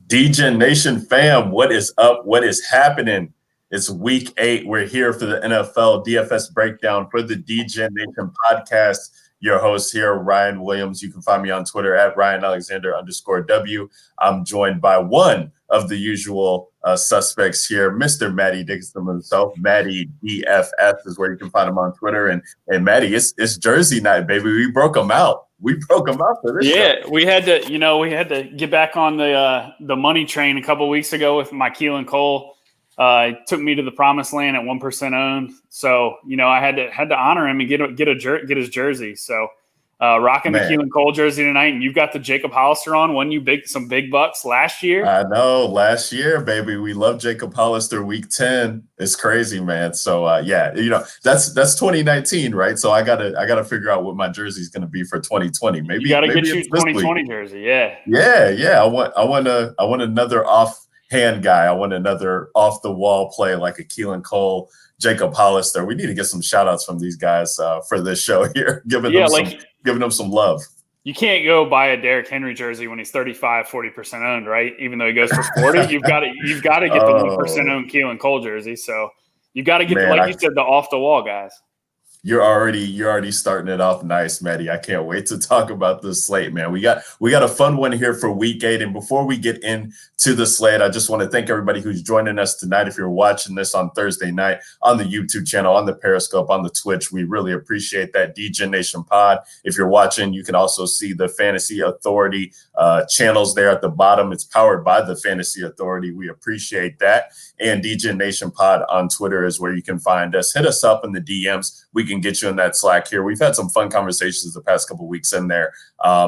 DGen Nation fam, what is up? What is happening? It's week 8. We're here for the NFL DFS breakdown for the DGen Nation podcast. Your host here, Ryan Williams. You can find me on Twitter at RyanAlexander_W. I'm joined by one of the usual suspects here, Mr. Matty Dixon himself. Matty DFS is where you can find him on Twitter. And Matty, it's Jersey night, baby. We broke them out. We broke them out for this show. We had to get back on the money train a couple weeks ago with my Keelan Cole. It took me to the promised land at 1% owned. So, I had to honor him and get his jersey. So, rocking the Keelan Cole jersey tonight, and you've got the Jacob Hollister on. Won you some big bucks last year? I know, last year, baby. We love Jacob Hollister. Week 10, it's crazy, man. So that's 2019, right? So I gotta figure out what my jersey is gonna be for 2020. Maybe you gotta get you 2020 jersey. Yeah. I want another offhand guy. I want another off the wall play like a Keelan Cole, Jacob Hollister. We need to get some shout outs from these guys for this show here, giving them some love. You can't go buy a Derrick Henry jersey when he's 40% owned, right? Even though he goes for 40, you've got to get the 1% owned Keelan Cole jersey. So you got to get, you said, the off the wall guys. You're already starting it off nice, Matty. I can't wait to talk about this slate, man. We got a fun one here for week 8. And before we get into the slate, I just want to thank everybody who's joining us tonight. If you're watching this on Thursday night on the YouTube channel, on the Periscope, on the Twitch, we really appreciate that. DGen Nation Pod. If you're watching, you can also see the Fantasy Authority channels there at the bottom. It's powered by the Fantasy Authority. We appreciate that. And DGen Nation Pod on Twitter is where you can find us. Hit us up in the DMs. We can get you in that Slack here. We've had some fun conversations the past couple of weeks in there,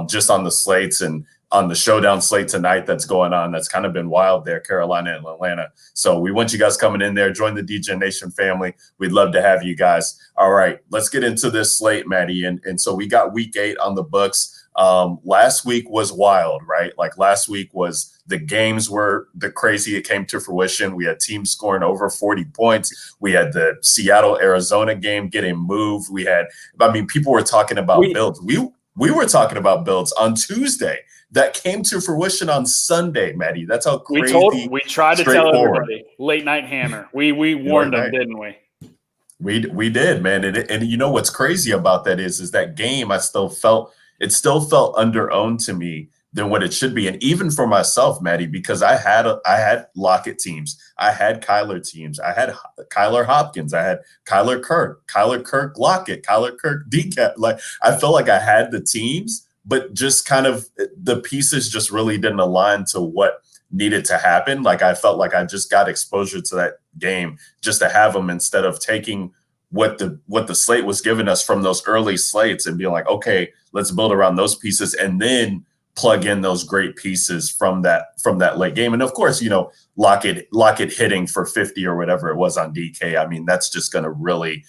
just on the slates and on the showdown slate tonight that's going on. That's kind of been wild there, Carolina and Atlanta. So we want you guys coming in there. Join the DGen Nation family. We'd love to have you guys. All right, let's get into this slate, Matty. And so we got week 8 on the books. Last week was wild, right? Like last week the games were the crazy. It came to fruition. We had teams scoring over 40 points. We had the Seattle-Arizona game getting moved. People were talking about builds. We were talking about builds on Tuesday that came to fruition on Sunday, Matty. That's how crazy. We tried to tell everybody. Late night hammer. We warned them, didn't we? We did, man. And you know what's crazy about that is that game, it still felt under-owned to me than what it should be. And even for myself, Matty, because I had Lockett teams. I had Kyler teams. I had Kyler Hopkins. I had Kyler Kirk Lockett, Kyler Kirk DK. Like I felt like I had the teams, but just kind of the pieces just really didn't align to what needed to happen. Like I felt like I just got exposure to that game just to have them instead of taking what the slate was giving us from those early slates and being like, okay, let's build around those pieces and then plug in those great pieces from that late game. And of course, Lockett hitting for 50 or whatever it was on DK. I mean, that's just going to really,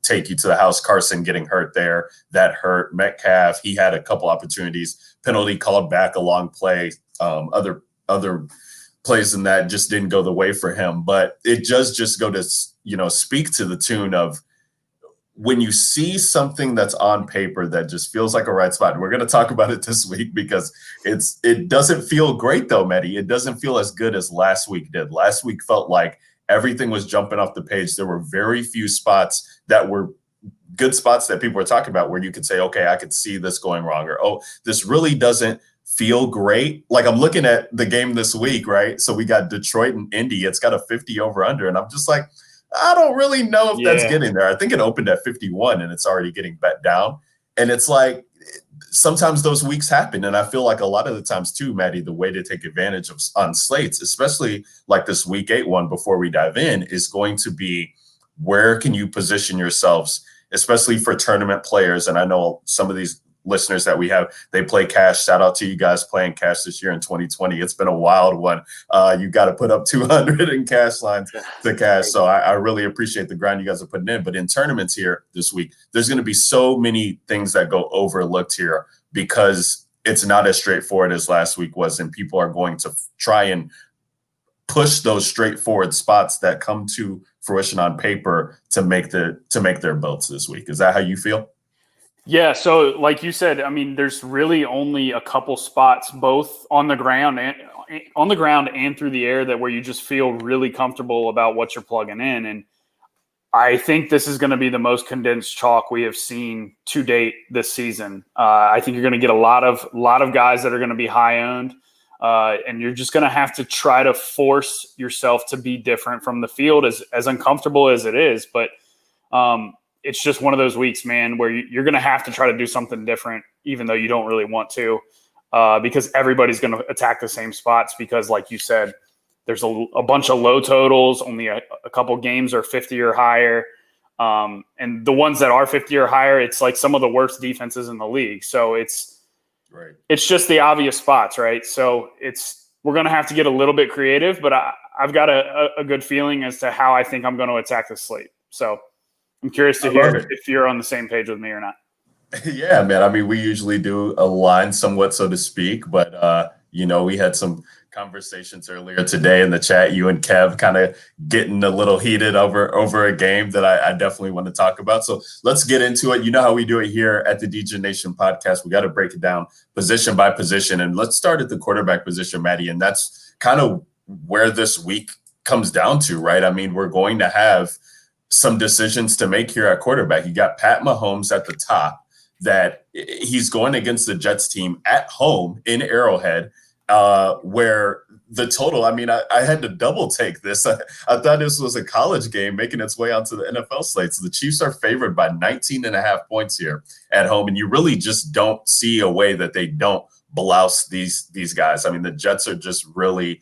take you to the house. Carson getting hurt there. That hurt. Metcalf, he had a couple opportunities. Penalty called back a long play. Other plays than that just didn't go the way for him. But it does just go to, speak to the tune of when you see something that's on paper that just feels like a right spot. And we're going to talk about it this week because it doesn't feel great though, Matty. It doesn't feel as good as last week did. Last week felt like everything was jumping off the page. There were very few spots that were good spots that people were talking about where you could say, okay, I could see this going wrong, or, oh, this really doesn't feel great. Like I'm looking at the game this week, right? So we got Detroit and Indy. It's got a 50 over under. And I'm just like, I don't really know if that's getting there. I think it opened at 51 and it's already getting bet down. And it's like, sometimes those weeks happen. And I feel like a lot of the times too, Matty, the way to take advantage of on slates, especially like this week 8 one before we dive in, is going to be where can you position yourselves, especially for tournament players. And I know some of these listeners that we have, they play cash. Shout out to you guys playing cash this year in 2020. It's been a wild one. You got to put up 200 in cash lines to cash. So I really appreciate the grind you guys are putting in. But in tournaments here this week, there's going to be so many things that go overlooked here because it's not as straightforward as last week was. And people are going to try and push those straightforward spots that come to fruition on paper to make their builds this week. Is that how you feel? Yeah, so like you said, I mean, there's really only a couple spots, both on the ground and through the air, that where you just feel really comfortable about what you're plugging in. And I think this is going to be the most condensed chalk we have seen to date this season. I think you're going to get a lot of guys that are going to be high owned, and you're just going to have to try to force yourself to be different from the field, as uncomfortable as it is. But it's just one of those weeks, man, where you're going to have to try to do something different, even though you don't really want to, because everybody's going to attack the same spots. Because, like you said, there's a bunch of low totals. Only a couple games are 50 or higher. And the ones that are 50 or higher, it's like some of the worst defenses in the league. So it's just the obvious spots, right? So we're going to have to get a little bit creative, but I've got a good feeling as to how I think I'm going to attack the slate. So I'm curious to hear if you're on the same page with me or not. Yeah, man. I mean, we usually do align somewhat, so to speak, but we had some conversations earlier today in the chat. You and Kev kind of getting a little heated over a game that I definitely want to talk about. So let's get into it. You know how we do it here at the DJ Nation podcast. We got to break it down position by position, and let's start at the quarterback position, Matty. And that's kind of where this week comes down to, right? I mean, we're going to have some decisions to make here at quarterback. You got Pat Mahomes at the top, that he's going against the Jets team at home in Arrowhead, where the total, I mean, I had to double take this. I thought this was a college game making its way onto the NFL slate. So the Chiefs are favored by 19.5 points here at home. And you really just don't see a way that they don't blouse these guys. I mean, the Jets are just really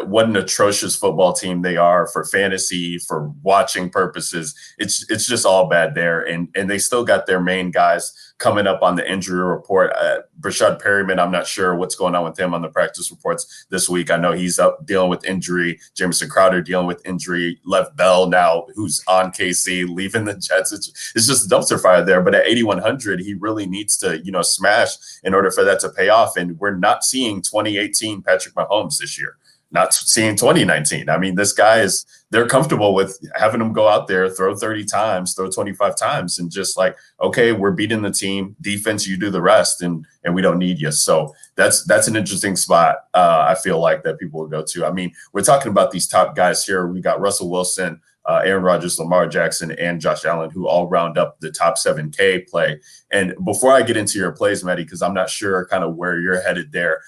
what an atrocious football team they are for fantasy, for watching purposes. It's just all bad there. And they still got their main guys coming up on the injury report. Brashad Perryman, I'm not sure what's going on with him on the practice reports this week. I know he's up dealing with injury. Jamison Crowder dealing with injury. Lev Bell now, who's on KC, leaving the Jets. It's just a dumpster fire there. But at 8,100, he really needs to, smash in order for that to pay off. And we're not seeing 2018 Patrick Mahomes this year. Not seeing 2019. I mean, this guy they're comfortable with having him go out there, throw 30 times, throw 25 times, and just like, okay, we're beating the team. Defense, you do the rest, and we don't need you. So that's an interesting spot, I feel like, that people will go to. I mean, we're talking about these top guys here. We got Russell Wilson, Aaron Rodgers, Lamar Jackson, and Josh Allen, who all round up the top 7K play. And before I get into your plays, Matty, because I'm not sure kind of where you're headed there,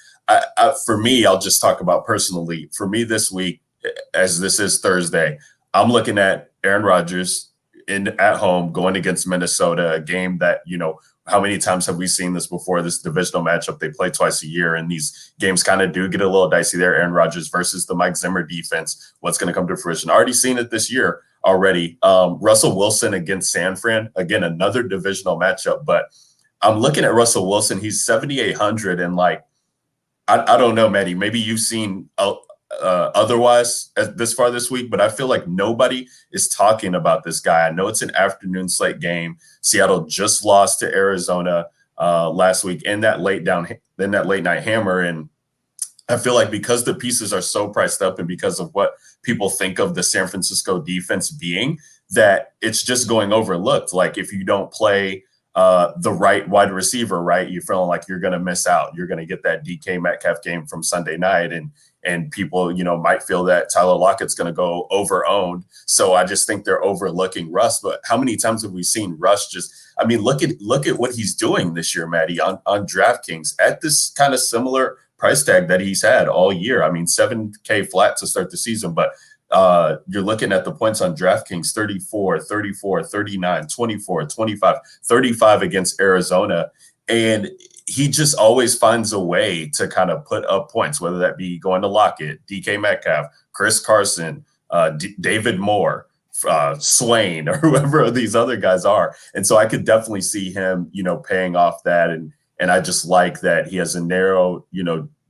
for me, I'll just talk about personally. For me this week, as this is Thursday, I'm looking at Aaron Rodgers at home going against Minnesota, a game that, how many times have we seen this before, this divisional matchup? They play twice a year, and these games kind of do get a little dicey there. Aaron Rodgers versus the Mike Zimmer defense. What's going to come to fruition? Already seen it this year already. Russell Wilson against San Fran, again, another divisional matchup. But I'm looking at Russell Wilson. He's 7,800, and I don't know, Matty. Maybe you've seen otherwise this far this week, but I feel like nobody is talking about this guy. I know it's an afternoon slate game. Seattle just lost to Arizona last week in that late night hammer, and I feel like because the pieces are so priced up and because of what people think of the San Francisco defense being, that it's just going overlooked. Like if you don't play the right wide receiver, right, you're feeling like you're going to miss out. You're going to get that DK Metcalf game from Sunday night, and people, might feel that Tyler Lockett's going to go over-owned. So I just think they're overlooking Russ. But how many times have we seen Russ look at what he's doing this year, Matty, on DraftKings at this kind of similar price tag that he's had all year. I mean, 7K flat to start the season, but you're looking at the points on DraftKings, 34, 34, 39, 24, 25, 35 against Arizona. And he just always finds a way to kind of put up points, whether that be going to Lockett, DK Metcalf, Chris Carson, David Moore, Swain, or whoever these other guys are. And so I could definitely see him, paying off that. And I just like that he has a narrow,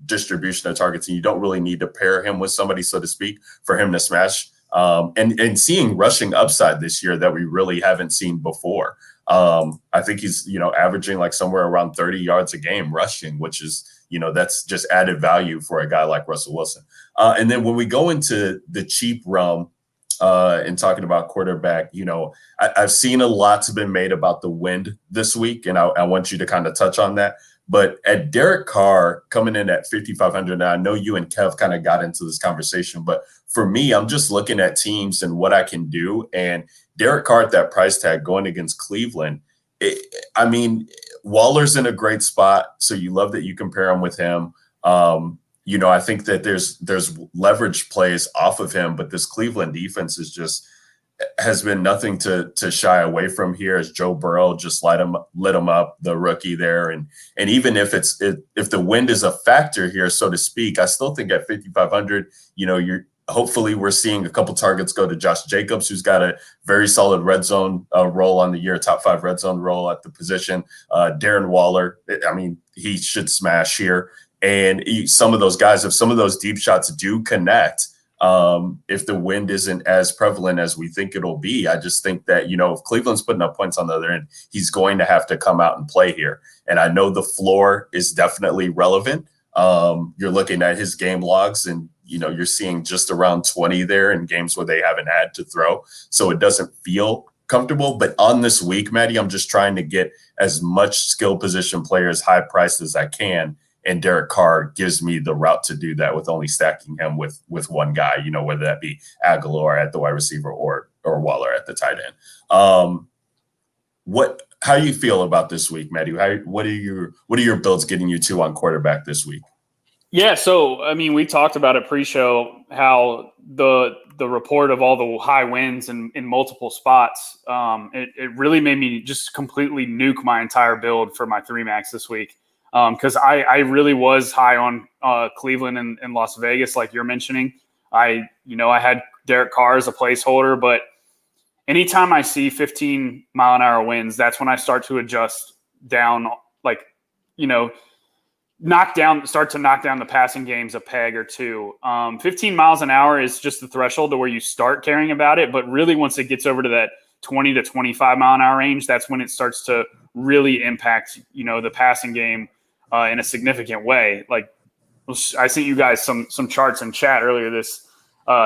distribution of targets, and you don't really need to pair him with somebody, so to speak, for him to smash. And seeing rushing upside this year that we really haven't seen before. I think he's, averaging like somewhere around 30 yards a game rushing, which is, that's just added value for a guy like Russell Wilson. And then when we go into the cheap realm, in talking about quarterback, I've seen a lot's been made about the wind this week, and I want you to kind of touch on that. But at Derek Carr coming in at 5,500, now I know you and Kev kind of got into this conversation, but for me, I'm just looking at teams and what I can do. And Derek Carr at that price tag going against Cleveland, Waller's in a great spot, so you love that you compare him with him. I think that there's leverage plays off of him, but this Cleveland defense has been nothing to shy away from here, as Joe Burrow just lit him up, the rookie there. And even if the wind is a factor here, so to speak, I still think at 5,500, hopefully we're seeing a couple targets go to Josh Jacobs, who's got a very solid red zone role on the year, top 5 red zone role at the position. Darren Waller, he should smash here. And some of those guys, if some of those deep shots do connect, if the wind isn't as prevalent as we think it'll be, I just think that, if Cleveland's putting up points on the other end, he's going to have to come out and play here. And I know the floor is definitely relevant. You're looking at his game logs and, you're seeing just around 20 there in games where they haven't had to throw. So it doesn't feel comfortable. But on this week, Matty, I'm just trying to get as much skill position players high priced as I can. And Derek Carr gives me the route to do that with only stacking him with one guy, whether that be Aguilar at the wide receiver or Waller at the tight end. How do you feel about this week, Matty? What are your builds getting you to on quarterback this week? Yeah, so we talked about it pre-show how the report of all the high wins in multiple spots. It really made me just completely nuke my entire build for my 3-max this week. Because I really was high on Cleveland and Las Vegas, like you're mentioning. I had Derek Carr as a placeholder, but anytime I see 15-mile-an-hour winds, that's when I start to adjust down, start to knock down the passing games a peg or two. 15 miles an hour is just the threshold to where you start caring about it, but really once it gets over to that 20 to 25-mile-an-hour range, that's when it starts to really impact, the passing game in a significant way. Like I sent you guys some charts in chat earlier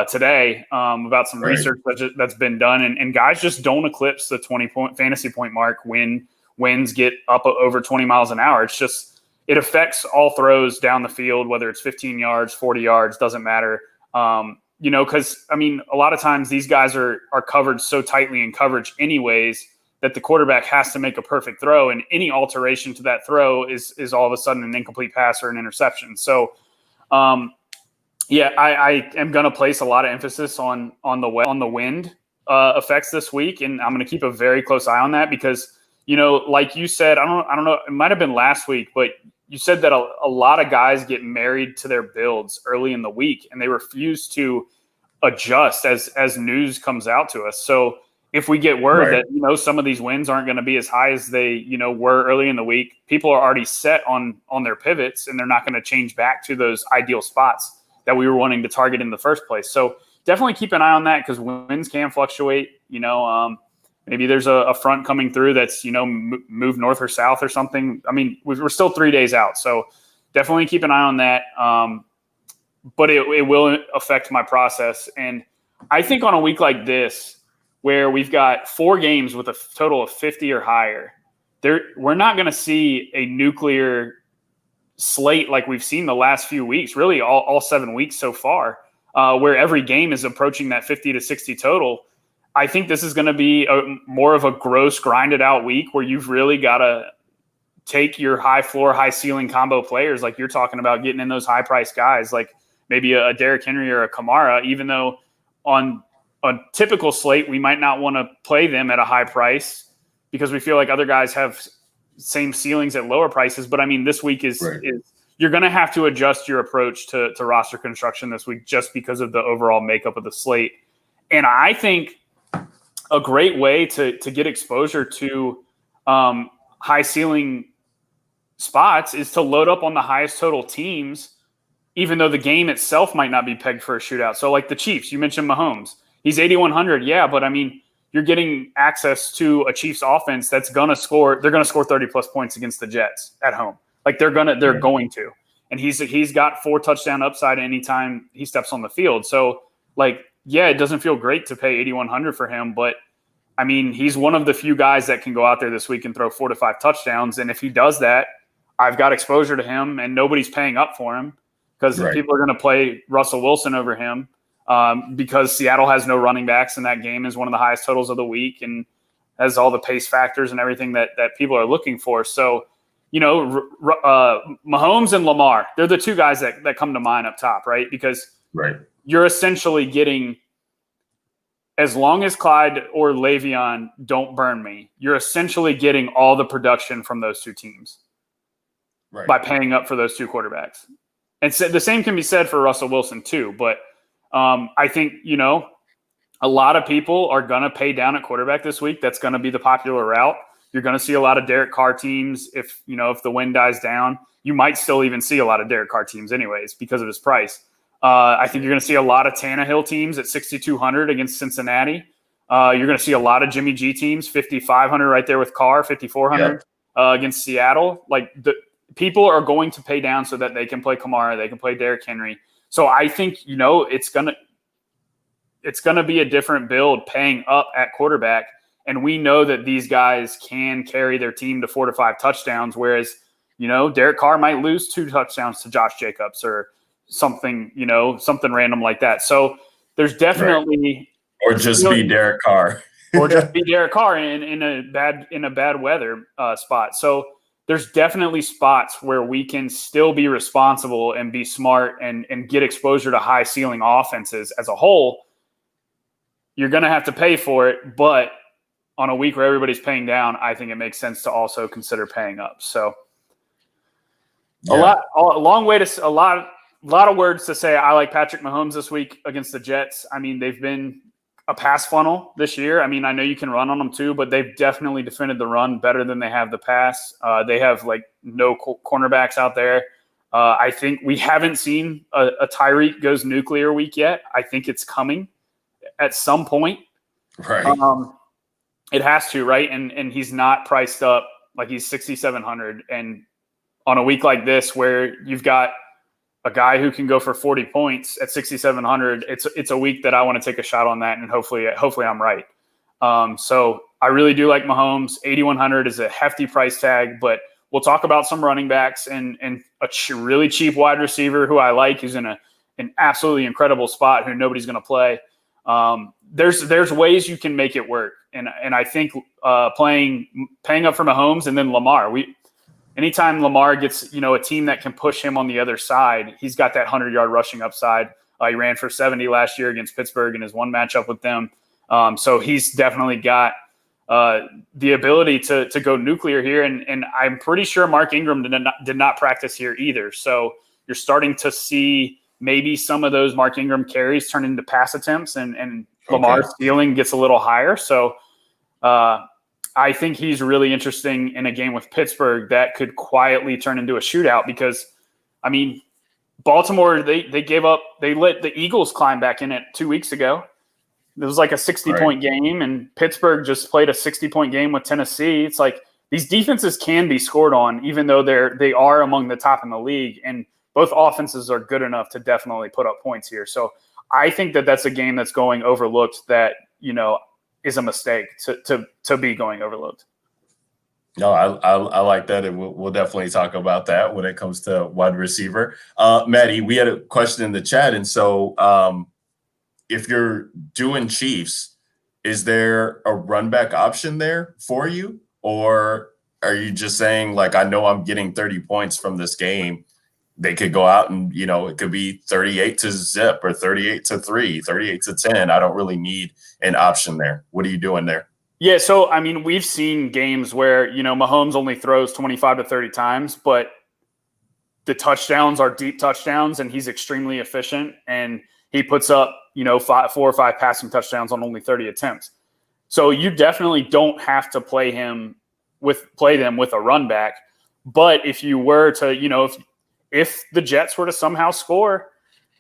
today about some research that's been done, and guys just don't eclipse the 20-point fantasy point mark when winds get up over 20 miles an hour. It's just it affects all throws down the field, whether it's 15 yards, 40 yards, doesn't matter. Because a lot of times these guys are covered so tightly in coverage anyways that the quarterback has to make a perfect throw, and any alteration to that throw is all of a sudden an incomplete pass or an interception. So, I am going to place a lot of emphasis on the wind effects this week, and I'm going to keep a very close eye on that because, like you said, I don't know, it might have been last week, but you said that a lot of guys get married to their builds early in the week, and they refuse to adjust as news comes out to us. So if we get word that, some of these wins aren't going to be as high as they, were early in the week, people are already set on their pivots, and they're not going to change back to those ideal spots that we were wanting to target in the first place. So definitely keep an eye on that because winds can fluctuate. Maybe there's a front coming through that's, move north or south or something. We're still 3 days out. So definitely keep an eye on that. But it will affect my process. And I think on a week like this, where we've got 4 games with a total of 50 or higher, we're not going to see a nuclear slate like we've seen the last few weeks, really all 7 weeks so far, where every game is approaching that 50 to 60 total. I think this is going to be more of a gross grinded out week where you've really got to take your high floor, high ceiling combo players like you're talking about, getting in those high price guys like maybe a Derrick Henry or a Kamara, even though on a typical slate we might not want to play them at a high price because we feel like other guys have same ceilings at lower prices. But this week is you're going to have to adjust your approach to roster construction this week just because of the overall makeup of the slate. And I think a great way to get exposure to high ceiling spots is to load up on the highest total teams, even though the game itself might not be pegged for a shootout. So like the Chiefs, you mentioned Mahomes. He's 8,100. Yeah, but you're getting access to a Chiefs offense that's going to score. They're going to score 30 plus points against the Jets at home. Like they're going to, and he's got 4 touchdown upside anytime he steps on the field. So like yeah, it doesn't feel great to pay 8,100 for him, but I mean, he's one of the few guys that can go out there this week and throw 4 to 5 touchdowns. And if he does that, I've got exposure to him, and nobody's paying up for him because people are going to play Russell Wilson over him because Seattle has no running backs, and that game is one of the highest totals of the week and has all the pace factors and everything that people are looking for. So, Mahomes and Lamar, they're the two guys that come to mind up top, right? Because you're essentially getting, as long as Clyde or Le'Veon don't burn me, you're essentially getting all the production from those two teams by paying up for those two quarterbacks. And so the same can be said for Russell Wilson too. But I think, a lot of people are going to pay down at quarterback this week. That's going to be the popular route. You're going to see a lot of Derek Carr teams. If the wind dies down, you might still even see a lot of Derek Carr teams anyways because of his price. I think you're going to see a lot of Tannehill teams at 6,200 against Cincinnati. You're going to see a lot of Jimmy G teams, 5,500 right there with Carr, 5,400 against Seattle. Like, the people are going to pay down so that they can play Kamara, they can play Derrick Henry. So I think, it's going to be a different build paying up at quarterback. And we know that these guys can carry their team to 4 to 5 touchdowns, whereas, Derek Carr might lose 2 touchdowns to Josh Jacobs or something, something random like that. So there's definitely or just be Derek Carr. or just be Derek Carr in a bad weather spot. So there's definitely spots where we can still be responsible and be smart and get exposure to high ceiling offenses as a whole. You're going to have to pay for it, but on a week where everybody's paying down, I think it makes sense to also consider paying up. So a lot of words to say. I like Patrick Mahomes this week against the Jets. I mean, they've been a pass funnel this year. I mean, I know you can run on them too, but they've definitely defended the run better than they have the pass. They have no cornerbacks out there. I think we haven't seen a Tyreek goes nuclear week yet. I think it's coming at some point. Right. It has to, right? And he's not priced up like he's 6,700. And on a week like this where you've got a guy who can go for 40 points at 6,700, it's a week that I want to take a shot on that, and hopefully I'm right. So I really do like Mahomes. 8,100 is a hefty price tag, but we'll talk about some running backs and a really cheap wide receiver who I like, who's in an absolutely incredible spot who nobody's going to play. There's ways you can make it work, and I think paying up for Mahomes and then Lamar. Anytime Lamar gets, a team that can push him on the other side, he's got that 100-yard rushing upside. He ran for 70 last year against Pittsburgh in his one matchup with them. So he's definitely got the ability to go nuclear here. And I'm pretty sure Mark Ingram did not practice here either. So you're starting to see maybe some of those Mark Ingram carries turn into pass attempts, and Lamar's ceiling gets a little higher. So I think he's really interesting in a game with Pittsburgh that could quietly turn into a shootout because, I mean, Baltimore, they let the Eagles climb back in it 2 weeks ago. It was like a 60-point game, and Pittsburgh just played a 60-point game with Tennessee. It's like these defenses can be scored on, even though they are among the top in the league, and both offenses are good enough to definitely put up points here. So I think that's a game that's going overlooked that, is a mistake to be going overlooked. No, I like that, and we'll definitely talk about that when it comes to wide receiver. Matty, we had a question in the chat, and so if you're doing Chiefs, is there a run back option there for you, or are you just saying I know I'm getting 30 points from this game? They could go out and, it could be 38 to zip or 38 to 3, 38 to 10. I don't really need an option there. What are you doing there? Yeah, so, I mean, we've seen games where, Mahomes only throws 25 to 30 times, but the touchdowns are deep touchdowns, and he's extremely efficient, and he puts up, 4 or 5 passing touchdowns on only 30 attempts. So you definitely don't have to play them with a run back. But if you were to, if the Jets were to somehow score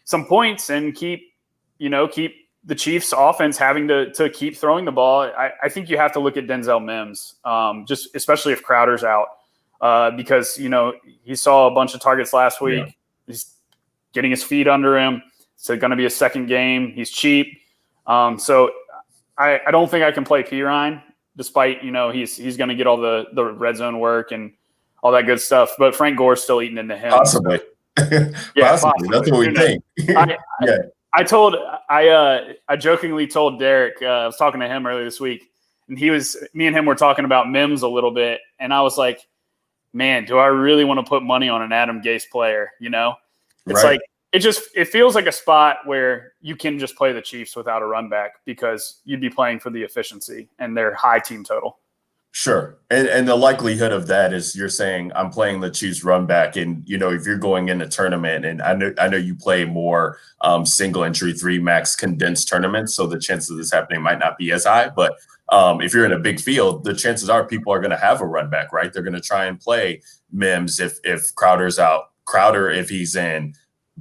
some points and keep the Chiefs offense having to keep throwing the ball, I think you have to look at Denzel Mims, just especially if Crowder's out, because, he saw a bunch of targets last week. Yeah. He's getting his feet under him. It's going to be a second game. He's cheap. So I don't think I can play Pirine, despite, he's going to get all the red zone work and all that good stuff. But Frank Gore's still eating into him. Possibly. So. Yeah, possibly. That's what we think. I jokingly told Derek, I was talking to him earlier this week, and me and him were talking about Mims a little bit. And I was like, man, do I really want to put money on an Adam Gase player? It's like, it feels like a spot where you can just play the Chiefs without a run back because you'd be playing for the efficiency and their high team total. Sure. And the likelihood of that is you're saying I'm playing the Chiefs run back. And, if you're going in a tournament, and I know you play more single entry 3 max condensed tournaments, so the chances of this happening might not be as high. But if you're in a big field, the chances are people are going to have a run back, right? They're going to try and play Mims if Crowder's out, Crowder if he's in,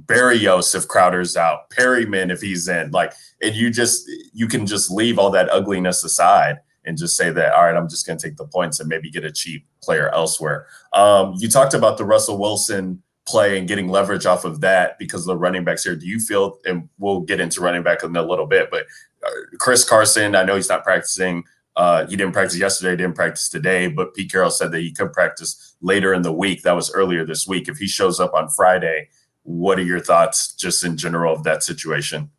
Berrios if Crowder's out, Perryman if he's in. And you can just leave all that ugliness aside and just say that, all right, I'm just going to take the points and maybe get a cheap player elsewhere. You talked about the Russell Wilson play and getting leverage off of that because of the running backs here. Do you feel, and we'll get into running back in a little bit, but Chris Carson, I know he's not practicing. He didn't practice yesterday, didn't practice today, but Pete Carroll said that he could practice later in the week. That was earlier this week. If he shows up on Friday, what are your thoughts just in general of that situation?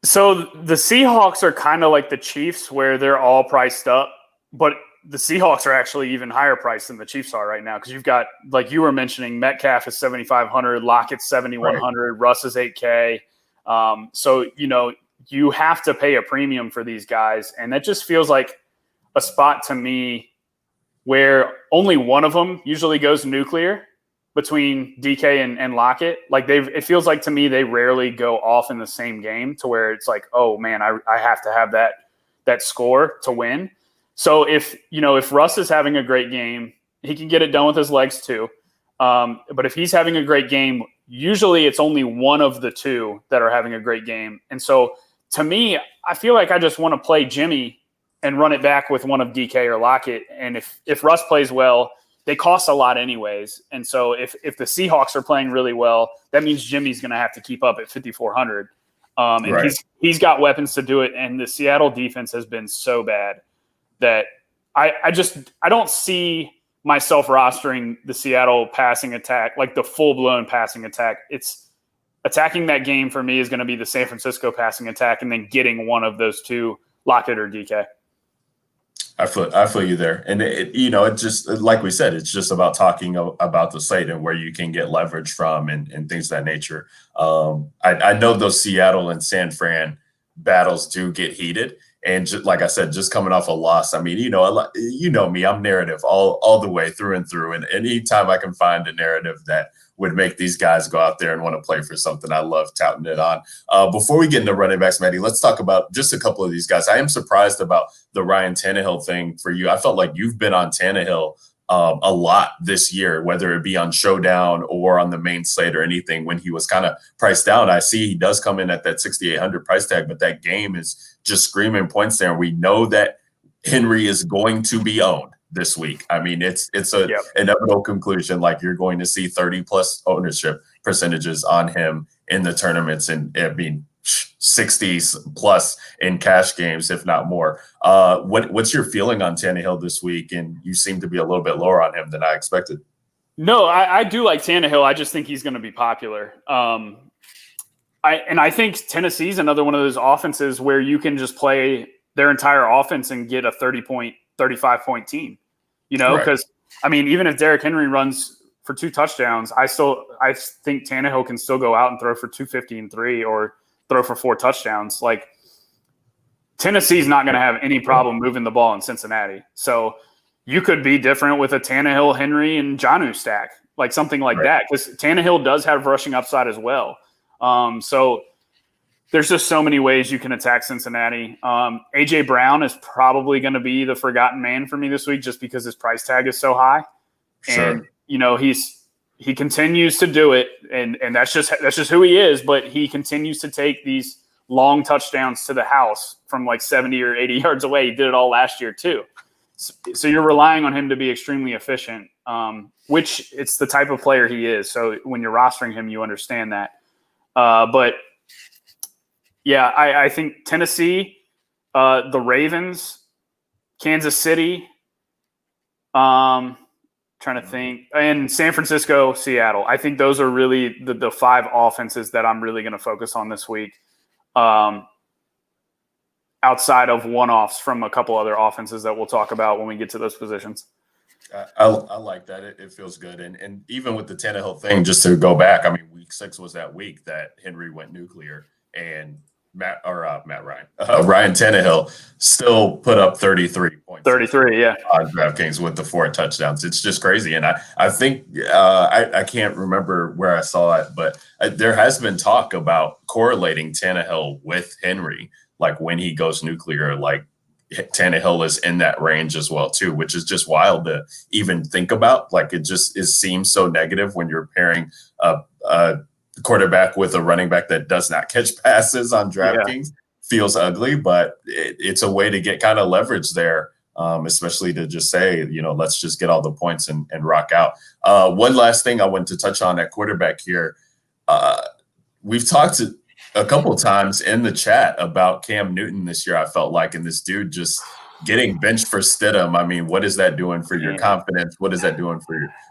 So the Seahawks are kind of like the Chiefs where they're all priced up, but the Seahawks are actually even higher priced than the Chiefs are right now because you've got, like you were mentioning, Metcalf is 7,500, Lockett's 7,100, right. Russ is 8K. So, you have to pay a premium for these guys, and that just feels like a spot to me where only one of them usually goes nuclear between DK and Lockett. It feels like to me they rarely go off in the same game to where it's like, oh man, I have to have that score to win. So if Russ is having a great game, he can get it done with his legs too. But if he's having a great game, usually it's only one of the two that are having a great game. And so to me, I feel like I just want to play Jimmy and run it back with one of DK or Lockett. And if Russ plays well, they cost a lot anyways. And so if the Seahawks are playing really well, that means Jimmy's going to have to keep up at 5,400. And right. he's got weapons to do it. And the Seattle defense has been so bad that I don't see myself rostering the Seattle passing attack, like the full-blown passing attack. It's attacking that game for me is going to be the San Francisco passing attack and then getting one of those two, Lockett or DK. I feel you there. And it just, like we said, it's just about talking about the slate and where you can get leverage from and things of that nature. I know those Seattle and San Fran battles do get heated. And like I said, just coming off a loss, I mean, me, I'm narrative all the way through and through. And anytime I can find a narrative that would make these guys go out there and want to play for something, I love touting it on. Before we get into running backs, Matty, let's talk about just a couple of these guys. I am surprised about the Ryan Tannehill thing for you. I felt like you've been on Tannehill a lot this year, whether it be on Showdown or on the main slate or anything when he was kind of priced down. I see he does come in at that 6,800 price tag, but that game is just screaming points there. And we know that Henry is going to be owned this week. I mean, it's a inevitable conclusion. Like you're going to see 30 plus ownership percentages on him in the tournaments, and I mean 60s plus in cash games, if not more. What's your feeling on Tannehill this week? And you seem to be a little bit lower on him than I expected. No, I do like Tannehill. I just think he's going to be popular. I think Tennessee's another one of those offenses where you can just play their entire offense and get a 35-point team, because right. I mean, even if Derrick Henry runs for 2 touchdowns, I think Tannehill can still go out and throw for 250 and 3 or throw for 4 touchdowns. Like Tennessee's not going to have any problem moving the ball in Cincinnati. So you could be different with a Tannehill, Henry, and Jonnu stack, like something like that, because Tannehill does have rushing upside as well. So there's just so many ways you can attack Cincinnati. A.J. Brown is probably going to be the forgotten man for me this week just because his price tag is so high. Sure. And, he continues to do it, and that's just who he is, but he continues to take these long touchdowns to the house from like 70 or 80 yards away. He did it all last year too. So you're relying on him to be extremely efficient, which it's the type of player he is. So when you're rostering him, you understand that. But Yeah, I think Tennessee, the Ravens, Kansas City, trying to think, and San Francisco, Seattle. I think those are really the 5 offenses that I'm really going to focus on this week. Outside of one-offs from a couple other offenses that we'll talk about when we get to those positions. I like that. It feels good. And even with the Tannehill thing, just to go back, I mean, week 6 was that week that Henry went nuclear, and Ryan Tannehill still put up 33 points. 33, yeah. On DraftKings with the 4 touchdowns. It's just crazy. And I think I can't remember where I saw it, but there has been talk about correlating Tannehill with Henry. Like when he goes nuclear, like Tannehill is in that range as well too, which is just wild to even think about. Like it seems so negative when you're pairing a quarterback with a running back that does not catch passes on DraftKings. Feels ugly, but it's a way to get kind of leverage there, especially to just say, let's just get all the points and rock out. One last thing I wanted to touch on at quarterback here. We've talked a couple of times in the chat about Cam Newton this year, I felt like, and this dude just getting benched for Stidham. I mean, what is that doing for your confidence? What is that doing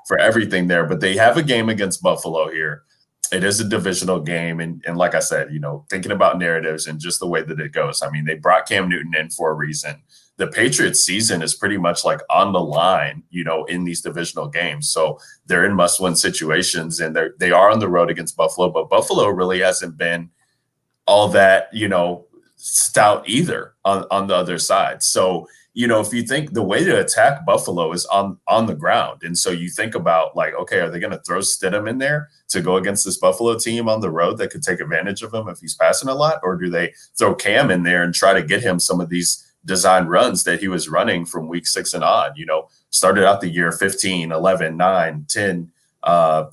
for everything there? But they have a game against Buffalo here. It is a divisional game. And like I said, thinking about narratives and just the way that it goes. I mean, they brought Cam Newton in for a reason. The Patriots season is pretty much like on the line, in these divisional games. So they're in must-win situations, and they are on the road against Buffalo, but Buffalo really hasn't been all that, stout either on the other side. So, if you think the way to attack Buffalo is on the ground. And so you think about like, okay, are they going to throw Stidham in there to go against this Buffalo team on the road that could take advantage of him if he's passing a lot? Or do they throw Cam in there and try to get him some of these design runs that he was running from week 6 and on? Started out the year 15, 11, 9, 10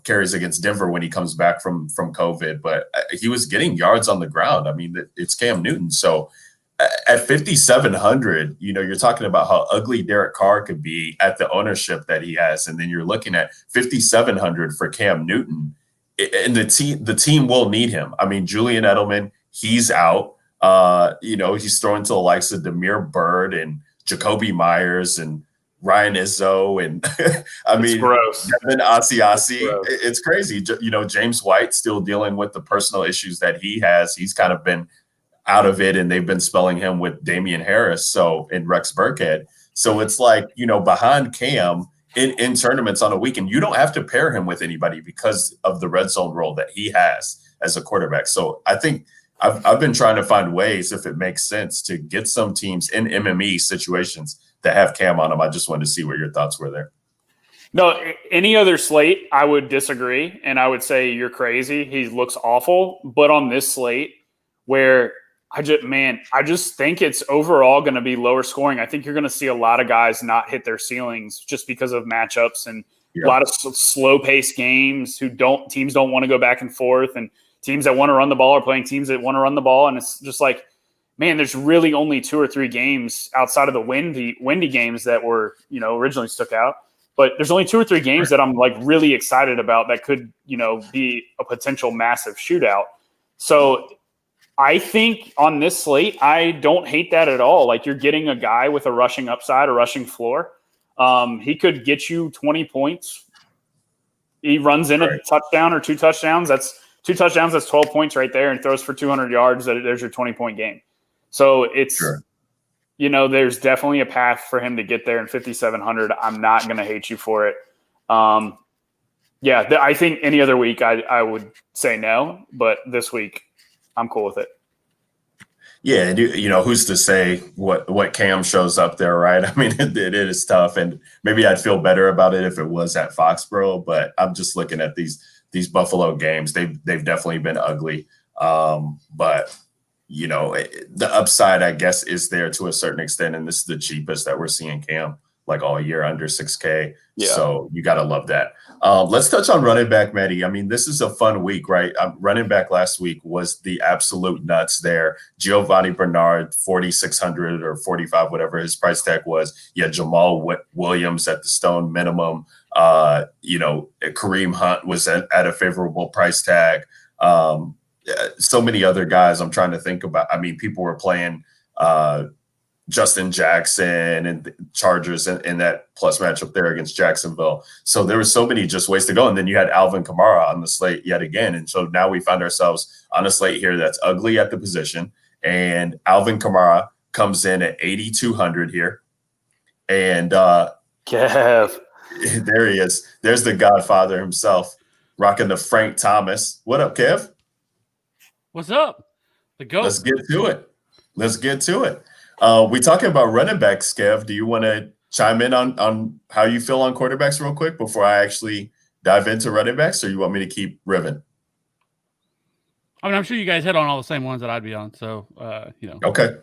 carries against Denver when he comes back from COVID, but he was getting yards on the ground. I mean, it's Cam Newton. So at 5,700, you're talking about how ugly Derek Carr could be at the ownership that he has. And then you're looking at 5,700 for Cam Newton, and the team will need him. I mean, Julian Edelman, he's out. He's throwing to the likes of Demir Bird and Jacoby Myers and Ryan Izzo, and I mean, Devin Asiasi. It's crazy. James White still dealing with the personal issues that he has. He's kind of been out of it, and they've been spelling him with Damian Harris, and Rex Burkhead. So it's like, behind Cam in tournaments on a weekend, you don't have to pair him with anybody because of the red zone role that he has as a quarterback. So I think I've been trying to find ways, if it makes sense, to get some teams in MME situations that have Cam on them. I just wanted to see what your thoughts were there. No, any other slate, I would disagree, and I would say you're crazy. He looks awful. But on this slate, where I just think it's overall going to be lower scoring. I think you're going to see a lot of guys not hit their ceilings just because of matchups and a lot of slow-paced games. Teams don't want to go back and forth, and teams that want to run the ball are playing teams that want to run the ball, and it's just like, man, there's really only 2 or 3 games outside of the windy games that were, originally stuck out. But there's only 2 or 3 games that I'm like really excited about that could, be a potential massive shootout. So I think on this slate, I don't hate that at all. Like, you're getting a guy with a rushing upside, a rushing floor. He could get you 20 points. He runs in a touchdown or 2 touchdowns. That's 2 touchdowns. That's 12 points right there, and throws for 200 yards. There's your 20-point game. So it's, there's definitely a path for him to get there in 5,700. I'm not going to hate you for it. I think any other week I would say no, but this week I'm cool with it. Yeah, and who's to say what Cam shows up there, right? I mean, it is tough, and maybe I'd feel better about it if it was at Foxborough, but I'm just looking at these Buffalo games. They've definitely been ugly, but the upside, I guess, is there to a certain extent, and this is the cheapest that we're seeing Cam like all year, under $6K. Yeah. So you got to love that. Let's touch on running back, Matty. I mean, this is a fun week, right? Running back last week was the absolute nuts there. Giovanni Bernard, 4,600 or 45, whatever his price tag was. Yeah, Jamal Williams at the stone minimum. Kareem Hunt was at a favorable price tag. so many other guys I'm trying to think about. I mean, people were playing Justin Jackson and the Chargers in that plus matchup there against Jacksonville. So there was so many just ways to go. And then you had Alvin Kamara on the slate yet again. And so now we find ourselves on a slate here that's ugly at the position. And Alvin Kamara comes in at 8,200 here. And Kev. There he is. There's the Godfather himself, rocking the Frank Thomas. What up, Kev? What's up? The GOAT. Let's get to it. We talking about running backs, Kev. Do you want to chime in on how you feel on quarterbacks real quick before I actually dive into running backs, or you want me to keep ribbing? I mean, I'm sure you guys hit on all the same ones that I'd be on. So, Okay.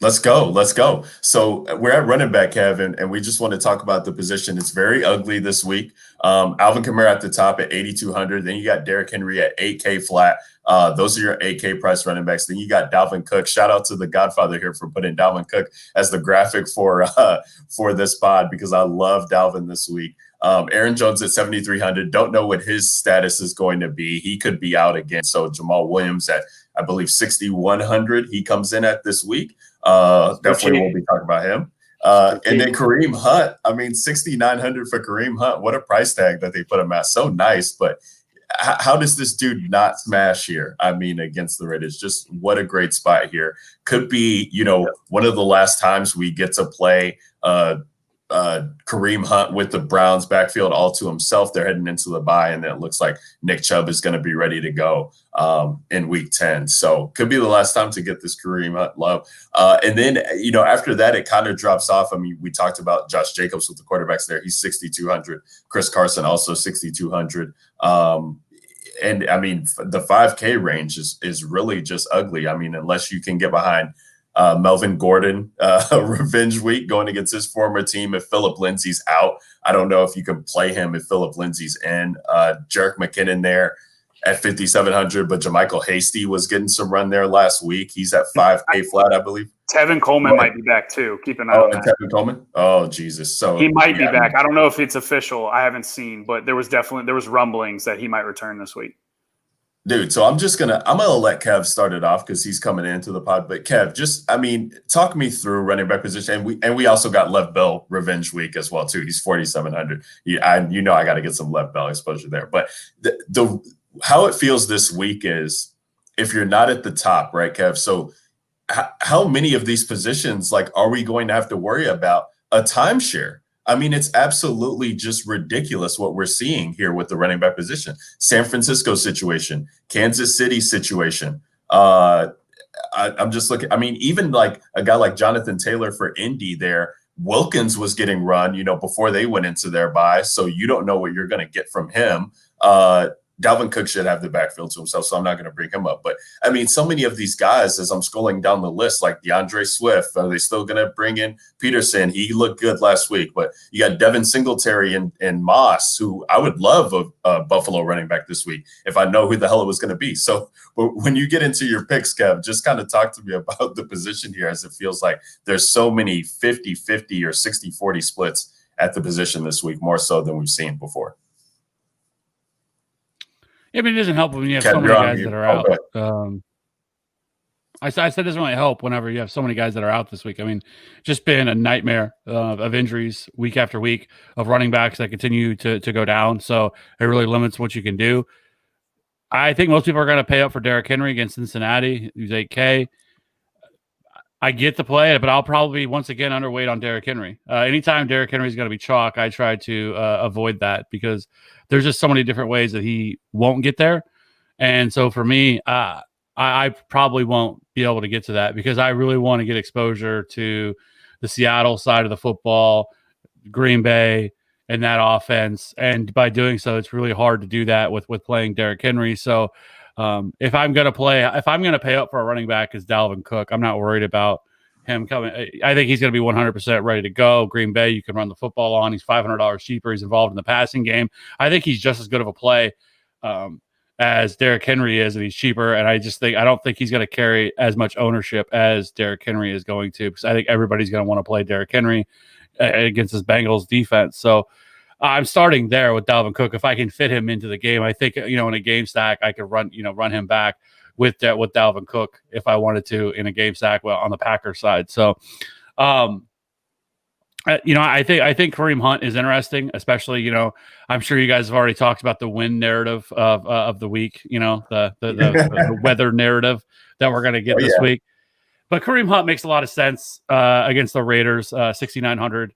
Let's go. So we're at running back, Kevin, and we just want to talk about the position. It's very ugly this week. Alvin Kamara at the top at 8,200. Then you got Derrick Henry at 8K flat. Those are your 8K price running backs. Then you got Dalvin Cook. Shout out to the Godfather here for putting Dalvin Cook as the graphic for this pod, because I love Dalvin this week. Aaron Jones at 7,300. Don't know what his status is going to be. He could be out again. So Jamal Williams at, I believe, 6,100. He comes in at this week. Definitely we'll be talking about him. And then Kareem Hunt. I mean, 6,900 for Kareem Hunt. What a price tag that they put him at. So nice, but how does this dude not smash here? I mean, against the Raiders, just what a great spot here. Could be, one of the last times we get to play Kareem Hunt with the Browns backfield all to himself. They're heading into the bye, and then it looks like Nick Chubb is going to be ready to go in week 10. So could be the last time to get this Kareem Hunt love. And then, after that, it kind of drops off. I mean, we talked about Josh Jacobs with the quarterbacks there. He's 6,200. Chris Carson also 6,200. And I mean, the 5K range is really just ugly. I mean, unless you can get behind Melvin Gordon, revenge week going against his former team. If Phillip Lindsay's out, I don't know if you can play him if Phillip Lindsay's in. Jerick McKinnon there at 5,700, but JaMychal Hasty was getting some run there last week. He's at 5K flat, I believe. Tevin Coleman might be back too. Keep an eye on that. Tevin Coleman? Oh, Jesus. So he might be back. I don't know if it's official. I haven't seen, but there was rumblings that he might return this week. Dude, so I'm gonna let Kev start it off because he's coming into the pod. But Kev, talk me through running back position, and we also got Lev Bell revenge week as well too. He's 4,700. I got to get some Lev Bell exposure there. But the how it feels this week is if you're not at the top, right, Kev? So how many of these positions are we going to have to worry about a timeshare? I mean, it's absolutely just ridiculous what we're seeing here with the running back position. San Francisco situation, Kansas City situation. I'm just looking. I mean, even a guy like Jonathan Taylor for Indy there, Wilkins was getting run, before they went into their bye. So you don't know what you're going to get from him. Dalvin Cook should have the backfield to himself, so I'm not going to bring him up. But, I mean, so many of these guys, as I'm scrolling down the list, like DeAndre Swift, are they still going to bring in Peterson? He looked good last week. But you got Devin Singletary and Moss, who I would love a Buffalo running back this week if I know who the hell it was going to be. So when you get into your picks, Kev, just kind of talk to me about the position here, as it feels like there's so many 50-50 or 60-40 splits at the position this week, more so than we've seen before. Yeah, but it doesn't help when you have so many guys that are out. I said it doesn't really help whenever you have so many guys that are out this week. I mean, just been a nightmare of injuries week after week of running backs that continue to go down. So it really limits what you can do. I think most people are going to pay up for Derrick Henry against Cincinnati, who's 8K. I get the play, but I'll probably once again underweight on Derrick Henry. Anytime Derrick Henry is going to be chalk, I try to avoid that because there's just so many different ways that he won't get there. And so for me, I probably won't be able to get to that because I really want to get exposure to the Seattle side of the football, Green Bay, and that offense. And by doing so, it's really hard to do that with playing Derrick Henry. So if I'm going to pay up for a running back is Dalvin Cook. I'm not worried about him coming. I think he's going to be 100% ready to go. Green Bay, you can run the football on. He's $500 cheaper. He's involved in the passing game. I think he's just as good of a play as Derrick Henry is, and he's cheaper. And I don't think he's going to carry as much ownership as Derrick Henry is going to, because I think everybody's going to want to play Derrick Henry against this Bengals defense. So I'm starting there with Dalvin Cook. If I can fit him into the game, I think, in a game stack, I could run him back with Dalvin Cook if I wanted to in a game stack on the Packers side. So, I think Kareem Hunt is interesting, especially, I'm sure you guys have already talked about the win narrative of the week, the weather narrative that we're going to get this week. But Kareem Hunt makes a lot of sense against the Raiders, 6,900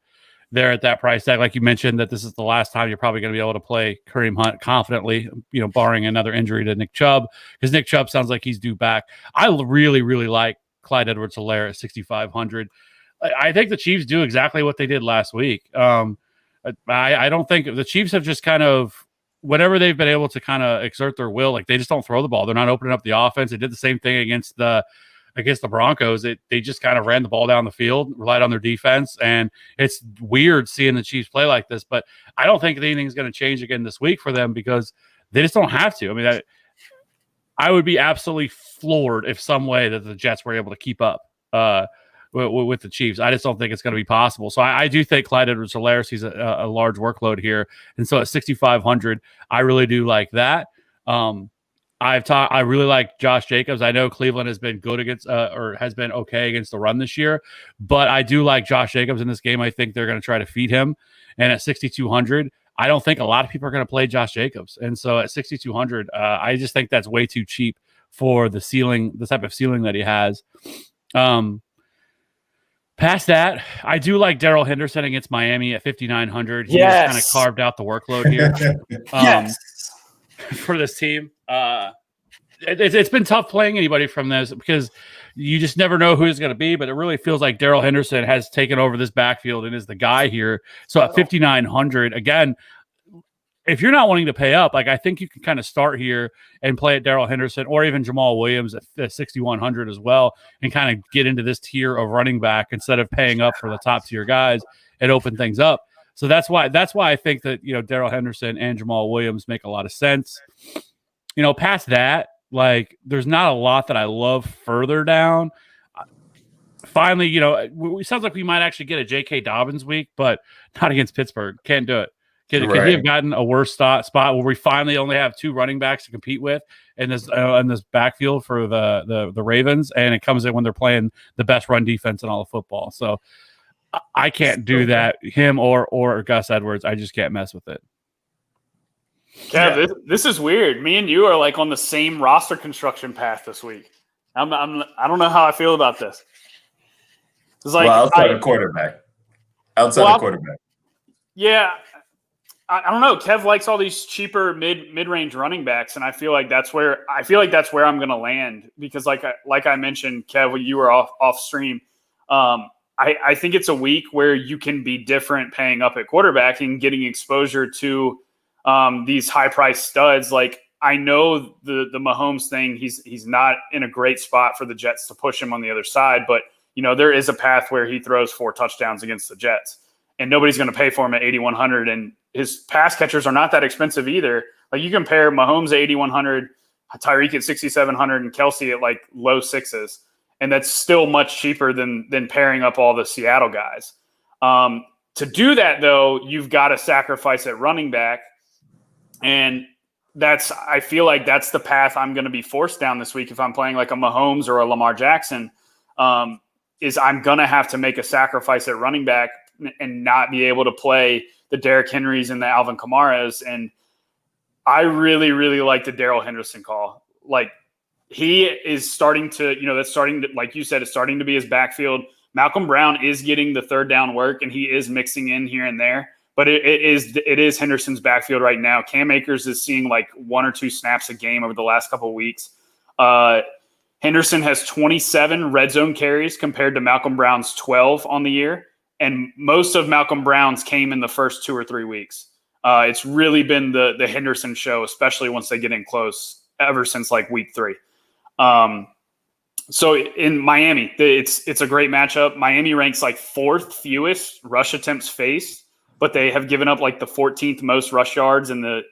there at that price tag. Like you mentioned, that this is the last time you're probably going to be able to play Kareem Hunt confidently, barring another injury to Nick Chubb, because Nick Chubb sounds like he's due back. I really, really like Clyde Edwards-Helaire at 6,500. I think the Chiefs do exactly what they did last week. I don't think the Chiefs have just kind of, whenever they've been able to kind of exert their will, like they just don't throw the ball. They're not opening up the offense. They did the same thing against the Broncos. They just kind of ran the ball down the field, relied on their defense, and it's weird seeing the Chiefs play like this. But I don't think anything's going to change again this week for them because they just don't have to. I mean, I would be absolutely floored if some way that the Jets were able to keep up with the Chiefs. I just don't think it's going to be possible. So I do think Clyde Edwards-Helaire sees a large workload here. And so at 6,500, I really do like that. I really like Josh Jacobs. I know Cleveland has been good against or has been okay against the run this year, but I do like Josh Jacobs in this game. I think they're going to try to feed him. And at 6,200, I don't think a lot of people are going to play Josh Jacobs. And so at 6,200, I just think that's way too cheap for the type of ceiling that he has. Past that, I do like Darrell Henderson against Miami at 5,900. He kind of carved out the workload here for this team. It's been tough playing anybody from this because you just never know who it's going to be, but it really feels like Darrell Henderson has taken over this backfield and is the guy here. So at 5,900, again, if you're not wanting to pay up, like I think you can kind of start here and play at Darrell Henderson or even Jamal Williams at 6,100 as well, and kind of get into this tier of running back instead of paying up for the top tier guys and open things up. So that's why I think that Darrell Henderson and Jamal Williams make a lot of sense. Past that, like there's not a lot that I love further down. Finally, it sounds like we might actually get a J.K. Dobbins week, but not against Pittsburgh. Can't do it. Could he have gotten a worse spot where we finally only have two running backs to compete with in this backfield for the Ravens, and it comes in when they're playing the best run defense in all of football. So I can't do that. Him or Gus Edwards, I just can't mess with it. Kev, this is weird. Me and you are like on the same roster construction path this week. I don't know how I feel about this. It's like outside of quarterback. Quarterback. Yeah. I don't know. Kev likes all these cheaper mid-range running backs, and I feel like that's where I'm going to land because, like I mentioned, Kev, when you were off stream, I think it's a week where you can be different, paying up at quarterback and getting exposure to these high-priced studs. Like I know the Mahomes thing, he's not in a great spot for the Jets to push him on the other side, but there is a path where he throws 4 touchdowns against the Jets, and nobody's going to pay for him at 8,100. And his pass catchers are not that expensive either. Like you compare Mahomes at 8,100, Tyreek at 6,700, and Kelsey at like low 6s, and that's still much cheaper than pairing up all the Seattle guys. To do that though, you've got to sacrifice at running back, and I feel like that's the path I'm going to be forced down this week if I'm playing like a Mahomes or a Lamar Jackson. Is I'm going to have to make a sacrifice at running back and not be able to play the Derrick Henrys and the Alvin Kamaras. And I really, really like the Darrell Henderson call. Like he is starting to, like you said, it's starting to be his backfield. Malcolm Brown is getting the third down work and he is mixing in here and there, but it is Henderson's backfield right now. Cam Akers is seeing like 1 or 2 snaps a game over the last couple of weeks. Henderson has 27 red zone carries compared to Malcolm Brown's 12 on the year. And most of Malcolm Brown's came in the first 2 or 3 weeks. It's really been the Henderson show, especially once they get in close, ever since like week 3. So in Miami, it's a great matchup. Miami ranks like 4th fewest rush attempts faced, but they have given up like the 14th most rush yards and the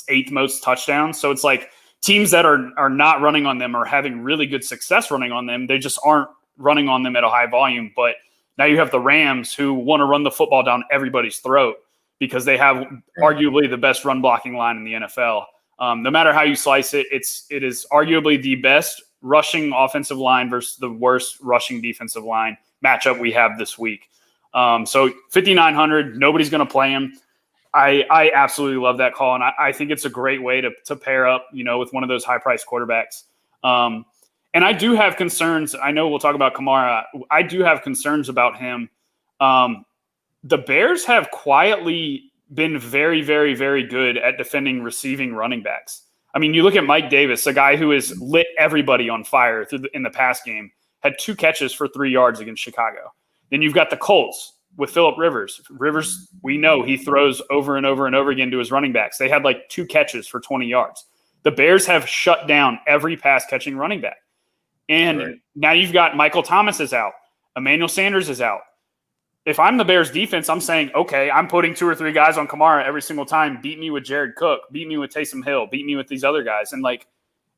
8th most touchdowns. So it's like teams that are not running on them are having really good success running on them. They just aren't running on them at a high volume. But now you have the Rams who want to run the football down everybody's throat. because they have arguably the best run blocking line in the NFL. No matter how you slice it, it is arguably the best rushing offensive line versus the worst rushing defensive line matchup we have this week. So 5,900, nobody's going to play him. I absolutely love that call, and I think it's a great way to pair up, with one of those high-priced quarterbacks. And I do have concerns. I know we'll talk about Kamara. I do have concerns about him. The Bears have quietly been very, very, very good at defending receiving running backs. I mean, you look at Mike Davis, a guy who has lit everybody on fire in the pass game, had 2 catches for 3 yards against Chicago. Then you've got the Colts with Phillip Rivers. Rivers, we know he throws over and over and over again to his running backs. They had like 2 catches for 20 yards. The Bears have shut down every pass-catching running back. And now you've got Michael Thomas is out. Emmanuel Sanders is out. If I'm the Bears defense, I'm saying, okay, I'm putting 2 or 3 guys on Kamara every single time. Beat me with Jared Cook. Beat me with Taysom Hill. Beat me with these other guys. And,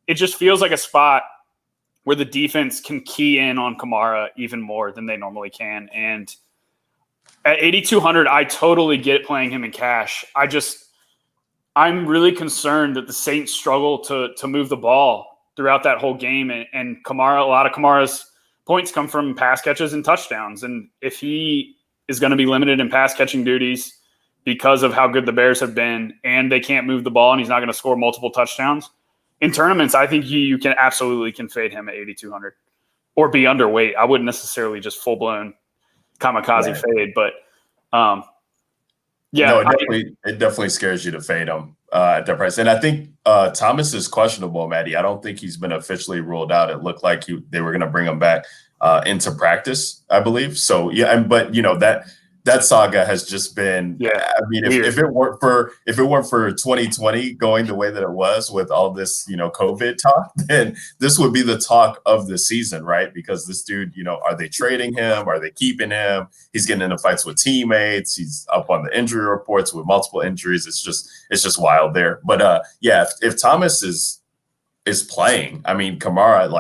it just feels like a spot where the defense can key in on Kamara even more than they normally can. And at 8,200, I totally get playing him in cash. I'm really concerned that the Saints struggle to move the ball throughout that whole game. And Kamara, a lot of Kamara's points come from pass catches and touchdowns. And if he is going to be limited in pass catching duties because of how good the Bears have been, and they can't move the ball and he's not going to score multiple touchdowns in tournaments, I think you can absolutely fade him at 8,200 or be underweight. I wouldn't necessarily just full blown kamikaze fade, but no, it definitely scares you to fade him at that price. And I think Thomas is questionable, Matty. I don't think he's been officially ruled out. It looked like they were going to bring him back into practice, I believe. So but that saga has just been. I mean, if it weren't for 2020 going the way that it was with all this COVID talk, then this would be the talk of the season, right? Because this dude, are they trading him? Are they keeping him? He's getting into fights with teammates. He's up on the injury reports with multiple injuries. It's just wild there. But if Thomas is playing, I mean, Kamara,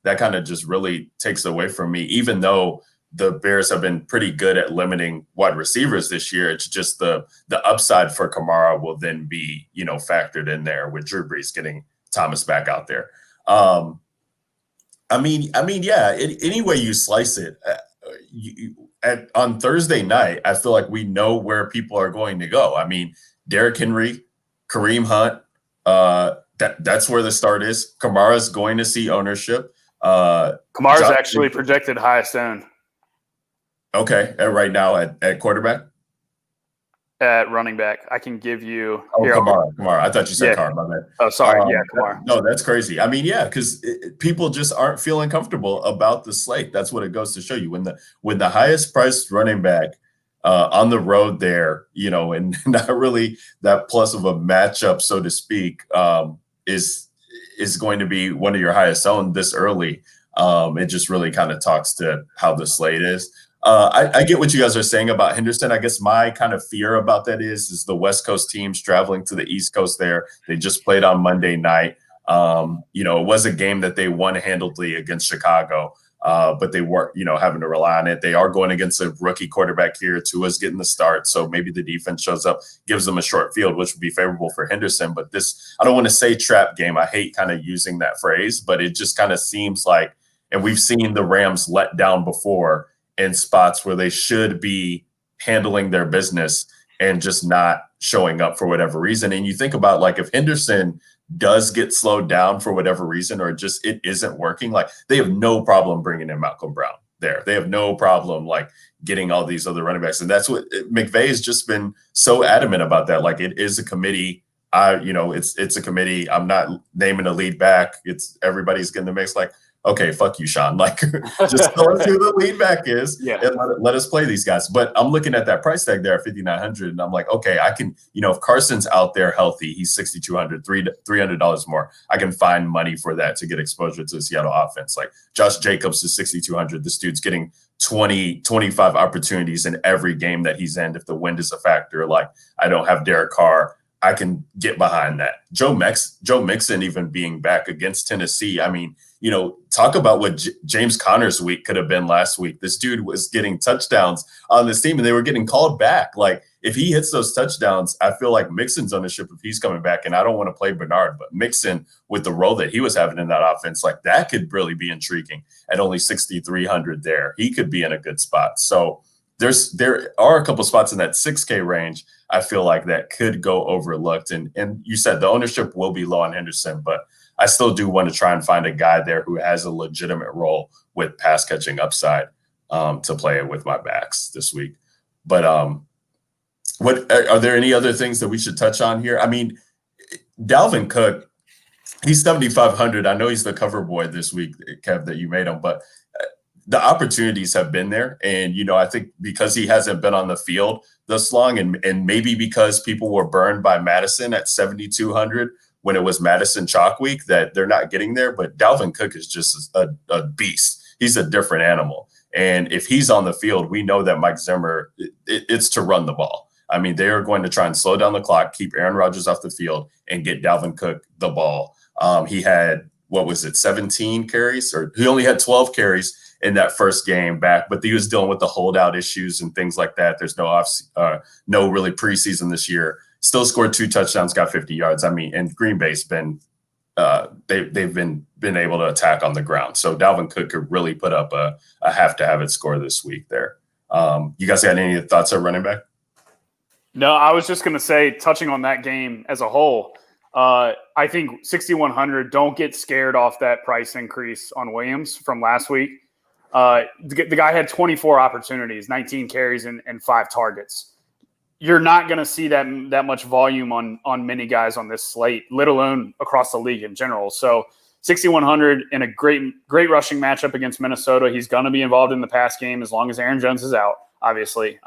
that kind of just really takes away from me, even though the Bears have been pretty good at limiting wide receivers this year. It's just the upside for Kamara will then be, factored in there with Drew Brees getting Thomas back out there. Any way you slice it, on Thursday night, I feel like we know where people are going to go. I mean, Derrick Henry, Kareem Hunt, that's where the start is. Kamara's going to see ownership. Kamara's actually projected highest owned. Okay, right now at quarterback? At running back. I can give you – Kamara. I thought you said Carr, my bad. Oh, sorry. Kamara. No, that's crazy. I mean, because people just aren't feeling comfortable about the slate. That's what it goes to show you. When the highest priced running back on the road there, and not really that plus of a matchup, so to speak, is going to be one of your highest owned this early. It just really kind of talks to how the slate is. I get what you guys are saying about Henderson. I guess my kind of fear about that is the West Coast teams traveling to the East Coast there. They just played on Monday night. It was a game that they won handily against Chicago, but they weren't, having to rely on it. They are going against a rookie quarterback here. Tua's getting the start. So maybe the defense shows up, gives them a short field, which would be favorable for Henderson. But I don't want to say trap game. I hate kind of using that phrase, but it just kind of seems like, and we've seen the Rams let down before in spots where they should be handling their business and just not showing up for whatever reason. And you think about if Henderson does get slowed down for whatever reason, or just it isn't working, they have no problem bringing in Malcolm Brown there. They have no problem getting all these other running backs. And that's what McVay has just been so adamant about that. It is a committee. It's a committee. I'm not naming a lead back. It's everybody's getting the mix. Okay, fuck you, Sean. Just tell us who the lead back is and let us play these guys. But I'm looking at that price tag there at 5,900, and I'm like, okay, I can, if Carson's out there healthy, he's 6,200, $300 more. I can find money for that to get exposure to the Seattle offense. Josh Jacobs is 6,200. This dude's getting 20, 25 opportunities in every game that he's in. If the wind is a factor, I don't have Derek Carr, I can get behind that. Joe Mixon even being back against Tennessee. I mean, talk about what James Conner's week could have been last week. This dude was getting touchdowns on this team and they were getting called back. if he hits those touchdowns, I feel like Mixon's ownership, if he's coming back, and I don't want to play Bernard, but Mixon with the role that he was having in that offense, like that could really be intriguing at only 6,300 there. He could be in a good spot. So there are a couple spots in that 6K range I feel like that could go overlooked. And you said the ownership will be low on Henderson, but I still do want to try and find a guy there who has a legitimate role with pass catching upside to play it with my backs this week. But what are there any other things that we should touch on here? I mean, Dalvin Cook, he's 7,500. I know he's the cover boy this week, Kev, that you made him, but the opportunities have been there. And, you know, I think because he hasn't been on the field this long and maybe because people were burned by Madison at 7,200 when it was Madison chalk week, that they're not getting there. But Dalvin Cook is just a beast. He's a different animal. And if he's on the field, we know that Mike Zimmer, it's to run the ball. I mean, they are going to try and slow down the clock, keep Aaron Rodgers off the field, and get Dalvin Cook the ball. He had, 17 carries? Or he only had 12 carries in that first game back, but he was dealing with the holdout issues and things like that. There's no really preseason this year. Still scored 2 touchdowns, got 50 yards. I mean, and Green Bay's been they've been able to attack on the ground. So Dalvin Cook could really put up a have-to-have-it score this week there. You guys got any thoughts on running back? No, I was just going to say, touching on that game as a whole, I think 6,100, don't get scared off that price increase on Williams from last week. The guy had 24 opportunities, 19 carries, and 5 targets. You're not going to see that much volume on many guys on this slate, let alone across the league in general. So 6,100 in a great rushing matchup against Minnesota. He's going to be involved in the pass game as long as Aaron Jones is out, obviously.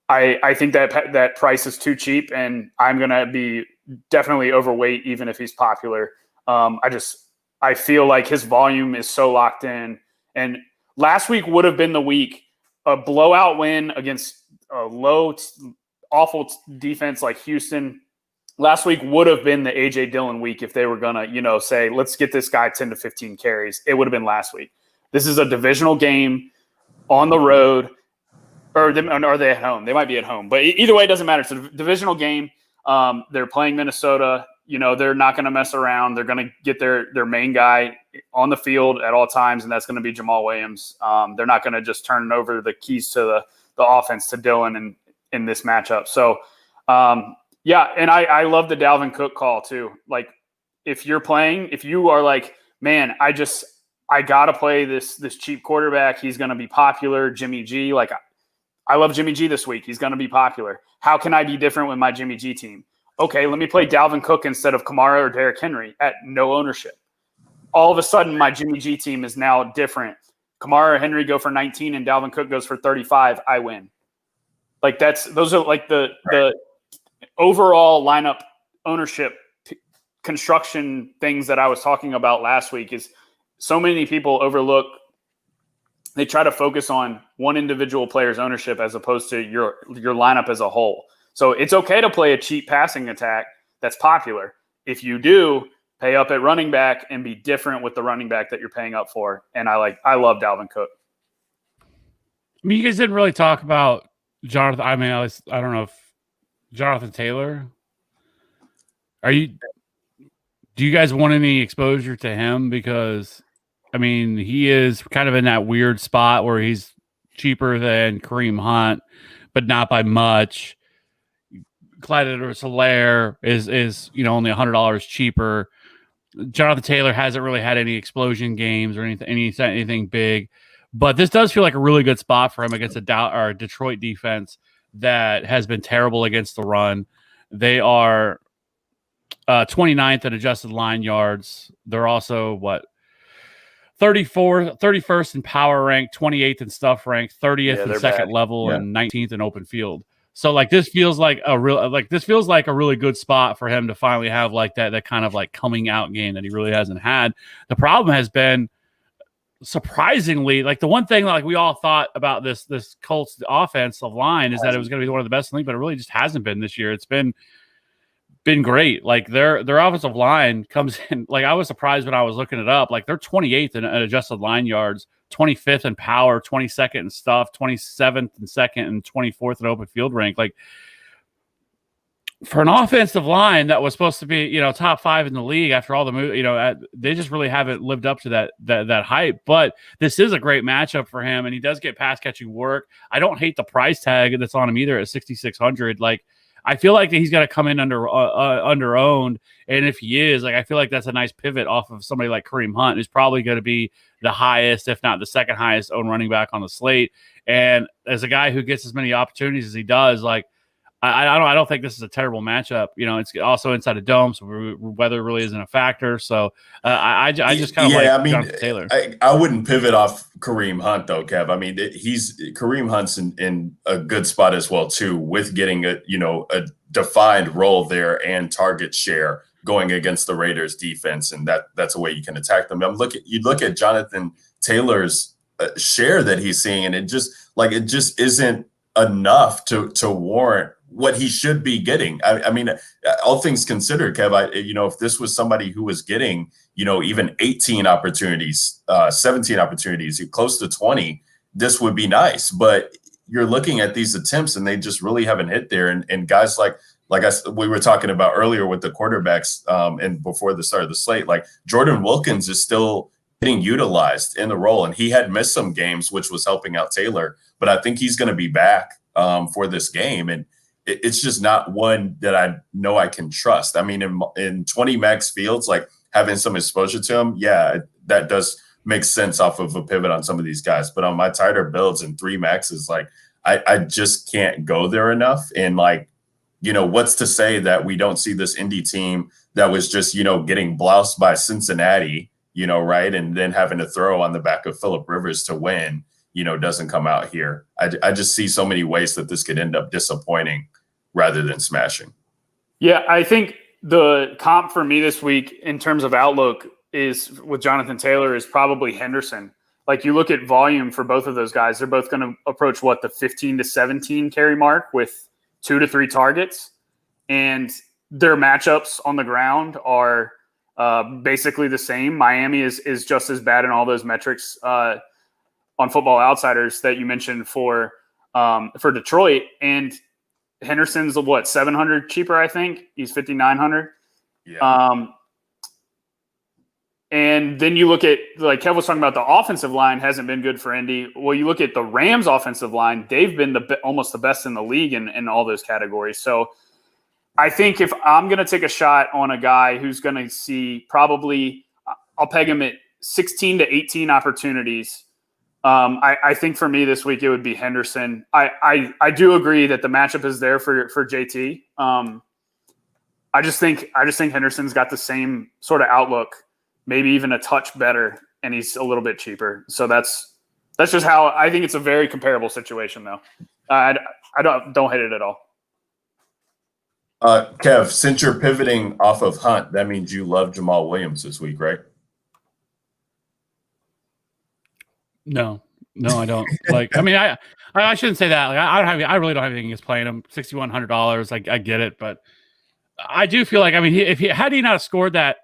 I think that price is too cheap, and I'm going to be definitely overweight even if he's popular. I feel like his volume is so locked in. And last week would have been the week, a blowout win against a awful defense like Houston. Last week would have been the A.J. Dillon week if they were going to, say, let's get this guy 10 to 15 carries. It would have been last week. This is a divisional game on the road. Or are they at home? They might be at home. But either way, it doesn't matter. It's a divisional game. They're playing Minnesota. They're not going to mess around. They're going to get their main guy on the field at all times, and that's going to be Jamal Williams. They're not going to just turn over the keys to the offense to Dillon in this matchup. So, and I love the Dalvin Cook call too. Like, if you are like, man, I got to play this cheap quarterback. He's going to be popular, Jimmy G. Like, I love Jimmy G this week. He's going to be popular. How can I be different with my Jimmy G team? Okay, let me play Dalvin Cook instead of Kamara or Derrick Henry at no ownership. All of a sudden, my Jimmy G team is now different. Kamara or Henry go for 19 and Dalvin Cook goes for 35. I win. Like, those are like the overall lineup ownership construction things that I was talking about last week. Is so many people overlook. They try to focus on one individual player's ownership as opposed to your lineup as a whole. So it's okay to play a cheap passing attack that's popular. If you do, pay up at running back and be different with the running back that you're paying up for. And I love Dalvin Cook. I mean, you guys didn't really talk about Jonathan. I mean, I don't know if Jonathan Taylor. Do you guys want any exposure to him? Because, I mean, he is kind of in that weird spot where he's cheaper than Kareem Hunt, but not by much. Clyde Edwards-Helaire is only $100 cheaper. Jonathan Taylor hasn't really had any explosion games or anything big, but this does feel like a really good spot for him against a Detroit defense that has been terrible against the run. They are 29th in adjusted line yards. They're also 31st in power rank, 28th in stuff rank, 30th in second level, and 19th in open field. So this feels like a really good spot for him to finally have like that kind of like coming out game that he really hasn't had. The problem has been, surprisingly, like the one thing like we all thought about this Colts offensive line is that it was going to be one of the best in the league, but it really just hasn't been this year. It's been great. Like their offensive line comes in. Like I was surprised when I was looking it up. Like they're 28th in adjusted line yards, 25th in power, 22nd in stuff, 27th and second, and 24th in open field rank. Like, for an offensive line that was supposed to be, top 5 in the league after all the move, they just really haven't lived up to that hype. But this is a great matchup for him, and he does get pass catching work. I don't hate the price tag that's on him either at 6,600. Like, I feel like he's got to come in under owned, and if he is, like, I feel like that's a nice pivot off of somebody like Kareem Hunt, who's probably going to be the highest, if not the second highest, owned running back on the slate. And as a guy who gets as many opportunities as he does, like, I don't think this is a terrible matchup. It's also inside a dome, so weather really isn't a factor. So I just kind of Jonathan Taylor. I wouldn't pivot off Kareem Hunt though, Kev. I mean, Kareem Hunt's in a good spot as well too, with getting a defined role there and target share going against the Raiders defense, and that's a way you can attack them. You look at Jonathan Taylor's share that he's seeing, and it just isn't enough to warrant what he should be getting. I mean, all things considered, Kev, if this was somebody who was getting, even 18 opportunities, 17 opportunities, close to 20, this would be nice. But you're looking at these attempts and they just really haven't hit there. And guys we were talking about earlier with the quarterbacks and before the start of the slate, like Jordan Wilkins is still getting utilized in the role, and he had missed some games, which was helping out Taylor. But I think he's going to be back for this game. And it's just not one that I know I can trust. I mean, in 20 max fields, like having some exposure to him, yeah, that does make sense off of a pivot on some of these guys. But on my tighter builds in 3 maxes, like I just can't go there enough. And what's to say that we don't see this Indy team that was just, getting bloused by Cincinnati, right? And then having to throw on the back of Phillip Rivers to win, doesn't come out here. I just see so many ways that this could end up disappointing rather than smashing. Yeah, I think the comp for me this week in terms of outlook is with Jonathan Taylor is probably Henderson. Like, you look at volume for both of those guys, they're both going to approach the 15 to 17 carry mark with 2 to 3 targets. And their matchups on the ground are basically the same. Miami is just as bad in all those metrics on Football Outsiders that you mentioned for Detroit. And Henderson's 700 cheaper, I think. He's 5,900. Yeah. And then you look at, like Kev was talking about, the offensive line hasn't been good for Indy. Well, you look at the Rams offensive line, they've been almost the best in the league in all those categories. So I think if I'm going to take a shot on a guy who's going to see probably, I'll peg him at 16 to 18 opportunities. I think for me this week it would be Henderson. I do agree that the matchup is there for JT. I just think Henderson's got the same sort of outlook, maybe even a touch better, and he's a little bit cheaper. So that's just how I think it's a very comparable situation, though. I don't hate it at all. Kev, since you're pivoting off of Hunt, that means you love Jamal Williams this week, right? No, I don't. Like, I mean, I shouldn't say that. Like, I really don't have anything against playing him. $6,100. I get it, but I do feel like, I mean, had he not scored that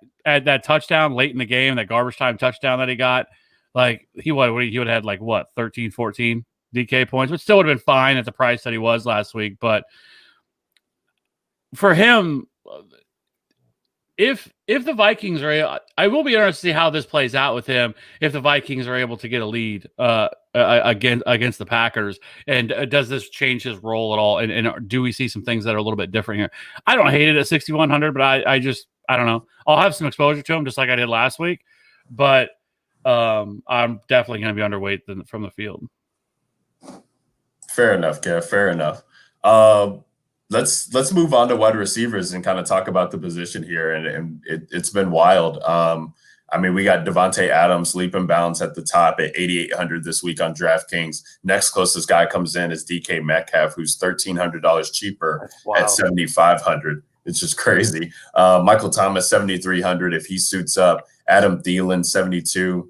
touchdown late in the game, that garbage time touchdown that he got, like he would have had like 13, 14 DK points, which still would have been fine at the price that he was last week. But for him, if the Vikings are, I will be interested to see how this plays out with him. If the Vikings are able to get a lead against the Packers, and does this change his role at all? And do we see some things that are a little bit different here? I don't hate it at 6,100, but I don't know. I'll have some exposure to him just like I did last week, but I'm definitely going to be underweight from the field. Fair enough, Kev. Fair enough. Let's move on to wide receivers and kind of talk about the position here. And it's been wild. I mean, we got Devontae Adams leaping bounds at the top at 8,800 this week on DraftKings. Next closest guy comes in is DK Metcalf, who's $1,300 cheaper at 7,500. It's just crazy. Michael Thomas, 7,300 if he suits up. Adam Thielen, 72.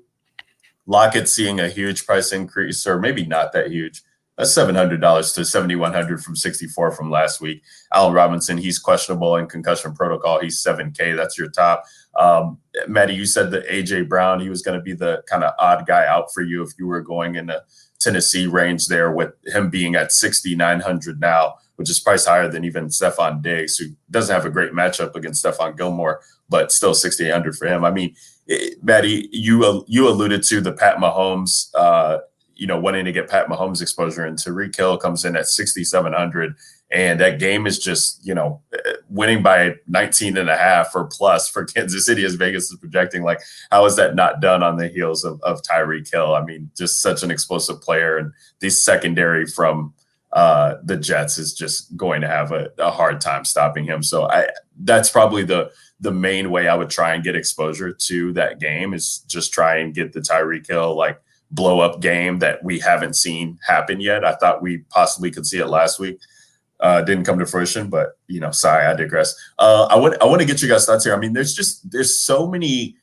Lockett seeing a huge price increase, or maybe not that huge. That's $700 to 7,100 from 64 from last week. Allen Robinson, he's questionable in concussion protocol. He's $7K. That's your top. Matty, you said that A.J. Brown, he was going to be the kind of odd guy out for you if you were going in the Tennessee range there, with him being at 6,900 now, which is priced higher than even Stephon Diggs, who doesn't have a great matchup against Stephon Gilmore, but still 6,800 for him. I mean, Matty, you alluded to the Pat Mahomes, wanting to get Pat Mahomes exposure, and Tyreek Hill comes in at 6,700. And that game is just, winning by 19.5 or plus for Kansas City, as Vegas is projecting. Like, how is that not done on the heels of Tyreek Hill? I mean, just such an explosive player, and the secondary from the Jets is just going to have a hard time stopping him. So that's probably the main way I would try and get exposure to that game, is just try and get the Tyreek Hill like blow up game that we haven't seen happen yet. I thought we possibly could see it last week. Didn't come to fruition, but sorry, I digress. I want to get you guys' thoughts here. I mean, there's so many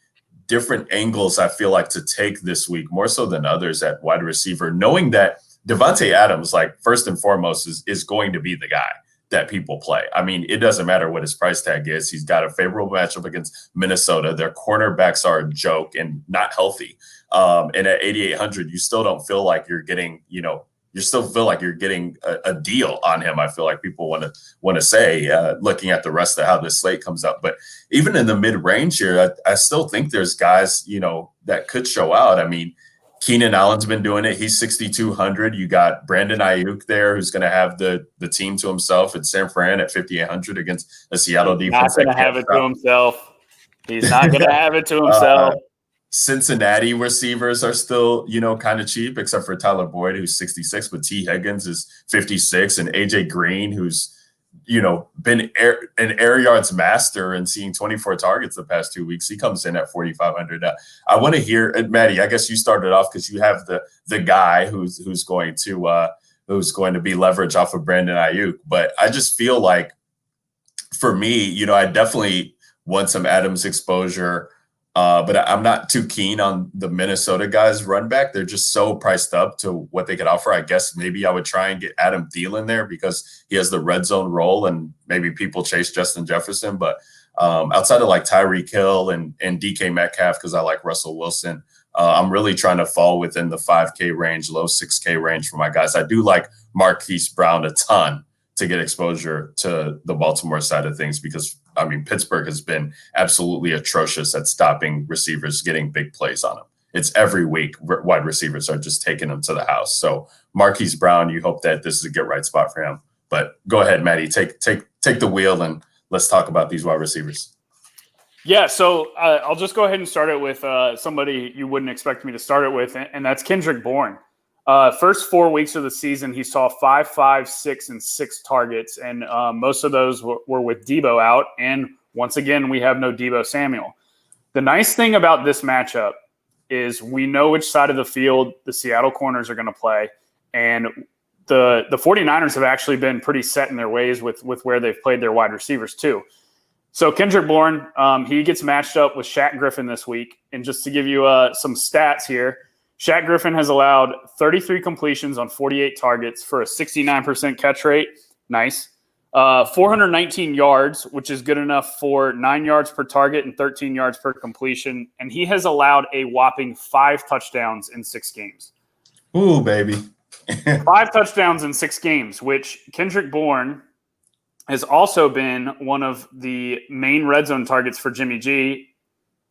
different angles I feel like to take this week, more so than others at wide receiver, knowing that Devontae Adams, like, first and foremost, is going to be the guy that people play. I mean, it doesn't matter what his price tag is. He's got a favorable matchup against Minnesota. Their cornerbacks are a joke and not healthy. And at 8,800, you still don't feel like you're getting, you still feel like you're getting a deal on him. I feel like people want to say, looking at the rest of how this slate comes up. But even in the mid-range here, I still think there's guys, that could show out. I mean, Keenan Allen's been doing it. He's 6,200. You got Brandon Ayuk there, who's going to have the team to himself at San Fran at 5,800 against the Seattle defense. Not going to have it to himself. He's not going to have it to himself. Cincinnati receivers are still, kind of cheap, except for Tyler Boyd, who's 66, but T. Higgins is 56, and AJ Green, who's, been an air yards master and seeing 24 targets the past 2 weeks. He comes in at 4,500. I want to hear, Matty, I guess you started off because you have the guy who's going to be leverage off of Brandon Ayuk. But I just feel like, for me, I definitely want some Adams exposure. But I'm not too keen on the Minnesota guys run back. They're just so priced up to what they could offer. I guess maybe I would try and get Adam Thielen there because he has the red zone role, and maybe people chase Justin Jefferson. But outside of like Tyreek Hill and DK Metcalf, because I like Russell Wilson, I'm really trying to fall within the 5K range, low 6K range for my guys. I do like Marquise Brown a ton to get exposure to the Baltimore side of things, because I mean, Pittsburgh has been absolutely atrocious at stopping receivers getting big plays on them. It's every week wide receivers are just taking them to the house. So Marquise Brown, you hope that this is a get right spot for him. But go ahead, Matty, take the wheel and let's talk about these wide receivers. Yeah, so I'll just go ahead and start it with somebody you wouldn't expect me to start it with, and that's Kendrick Bourne. First 4 weeks of the season, he saw 5, 5, 6, and 6 targets, and most of those were with Debo out. And once again, we have no Debo Samuel. The nice thing about this matchup is we know which side of the field the Seattle corners are going to play, and the 49ers have actually been pretty set in their ways with where they've played their wide receivers too. So Kendrick Bourne, he gets matched up with Shaq Griffin this week. And just to give you some stats here, Shaq Griffin has allowed 33 completions on 48 targets for a 69% catch rate. Nice. 419 yards, which is good enough for 9 yards per target and 13 yards per completion. And he has allowed a whopping 5 touchdowns in 6 games. Ooh, baby. 5 touchdowns in 6 games, which Kendrick Bourne has also been one of the main red zone targets for Jimmy G,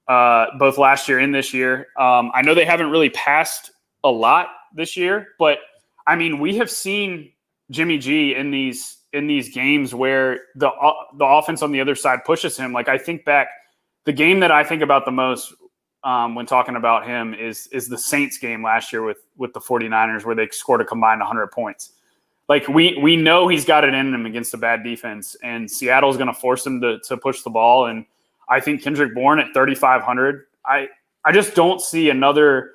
both last year and this year. I know they haven't really passed a lot this year, but I mean, we have seen Jimmy G in these games where the offense on the other side pushes him. Like, I think back, the game that I think about the most when talking about him is the Saints game last year with the 49ers, where they scored a combined 100 points. Like, we know he's got it in him against a bad defense, and Seattle's going to force him to push the ball. And I think Kendrick Bourne at 3,500, I just don't see another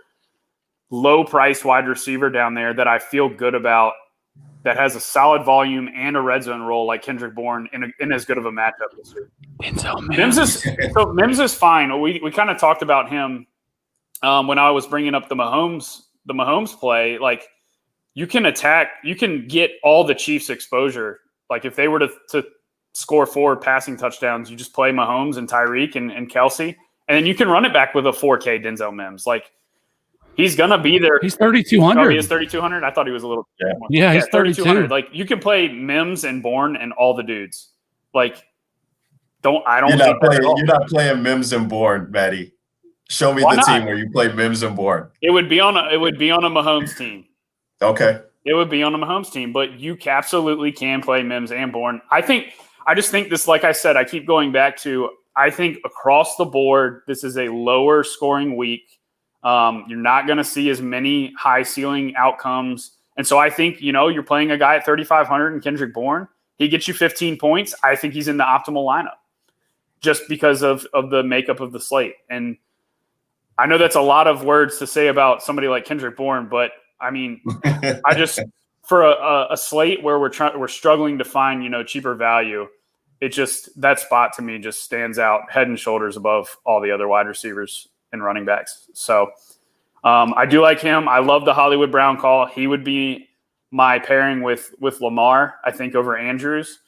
low-priced wide receiver down there that I feel good about, that has a solid volume and a red zone role like Kendrick Bourne in as good of a matchup this week. Mims is fine. We kind of talked about him when I was bringing up the Mahomes play. Like, you can get all the Chiefs exposure. Like, if they were to score 4 passing touchdowns, you just play Mahomes and Tyreek and Kelsey, And then you can run it back with a 4K Denzel Mims. Like, he's going to be there. He's 3,200. Oh, he is 3,200? I thought he was a little more. Yeah, he's 3,200. Like, you can play Mims and Bourne and all the dudes. Like, you're not playing Mims and Bourne, Matty. Show me the team where you play Mims and Bourne. It would be on a Mahomes team. Okay. It would be on a Mahomes team, but you absolutely can play Mims and Bourne. I just think this, like I said, I keep going back to, I think across the board, this is a lower scoring week. You're not going to see as many high ceiling outcomes. And so I think, you're playing a guy at 3,500 and Kendrick Bourne. He gets you 15 points. I think he's in the optimal lineup just because of the makeup of the slate. And I know that's a lot of words to say about somebody like Kendrick Bourne, but I mean, I just, for a slate where we're struggling to find, cheaper value, that spot to me just stands out head and shoulders above all the other wide receivers and running backs. So I do like him. I love the Hollywood Brown call. He would be my pairing with Lamar, I think, over Andrews.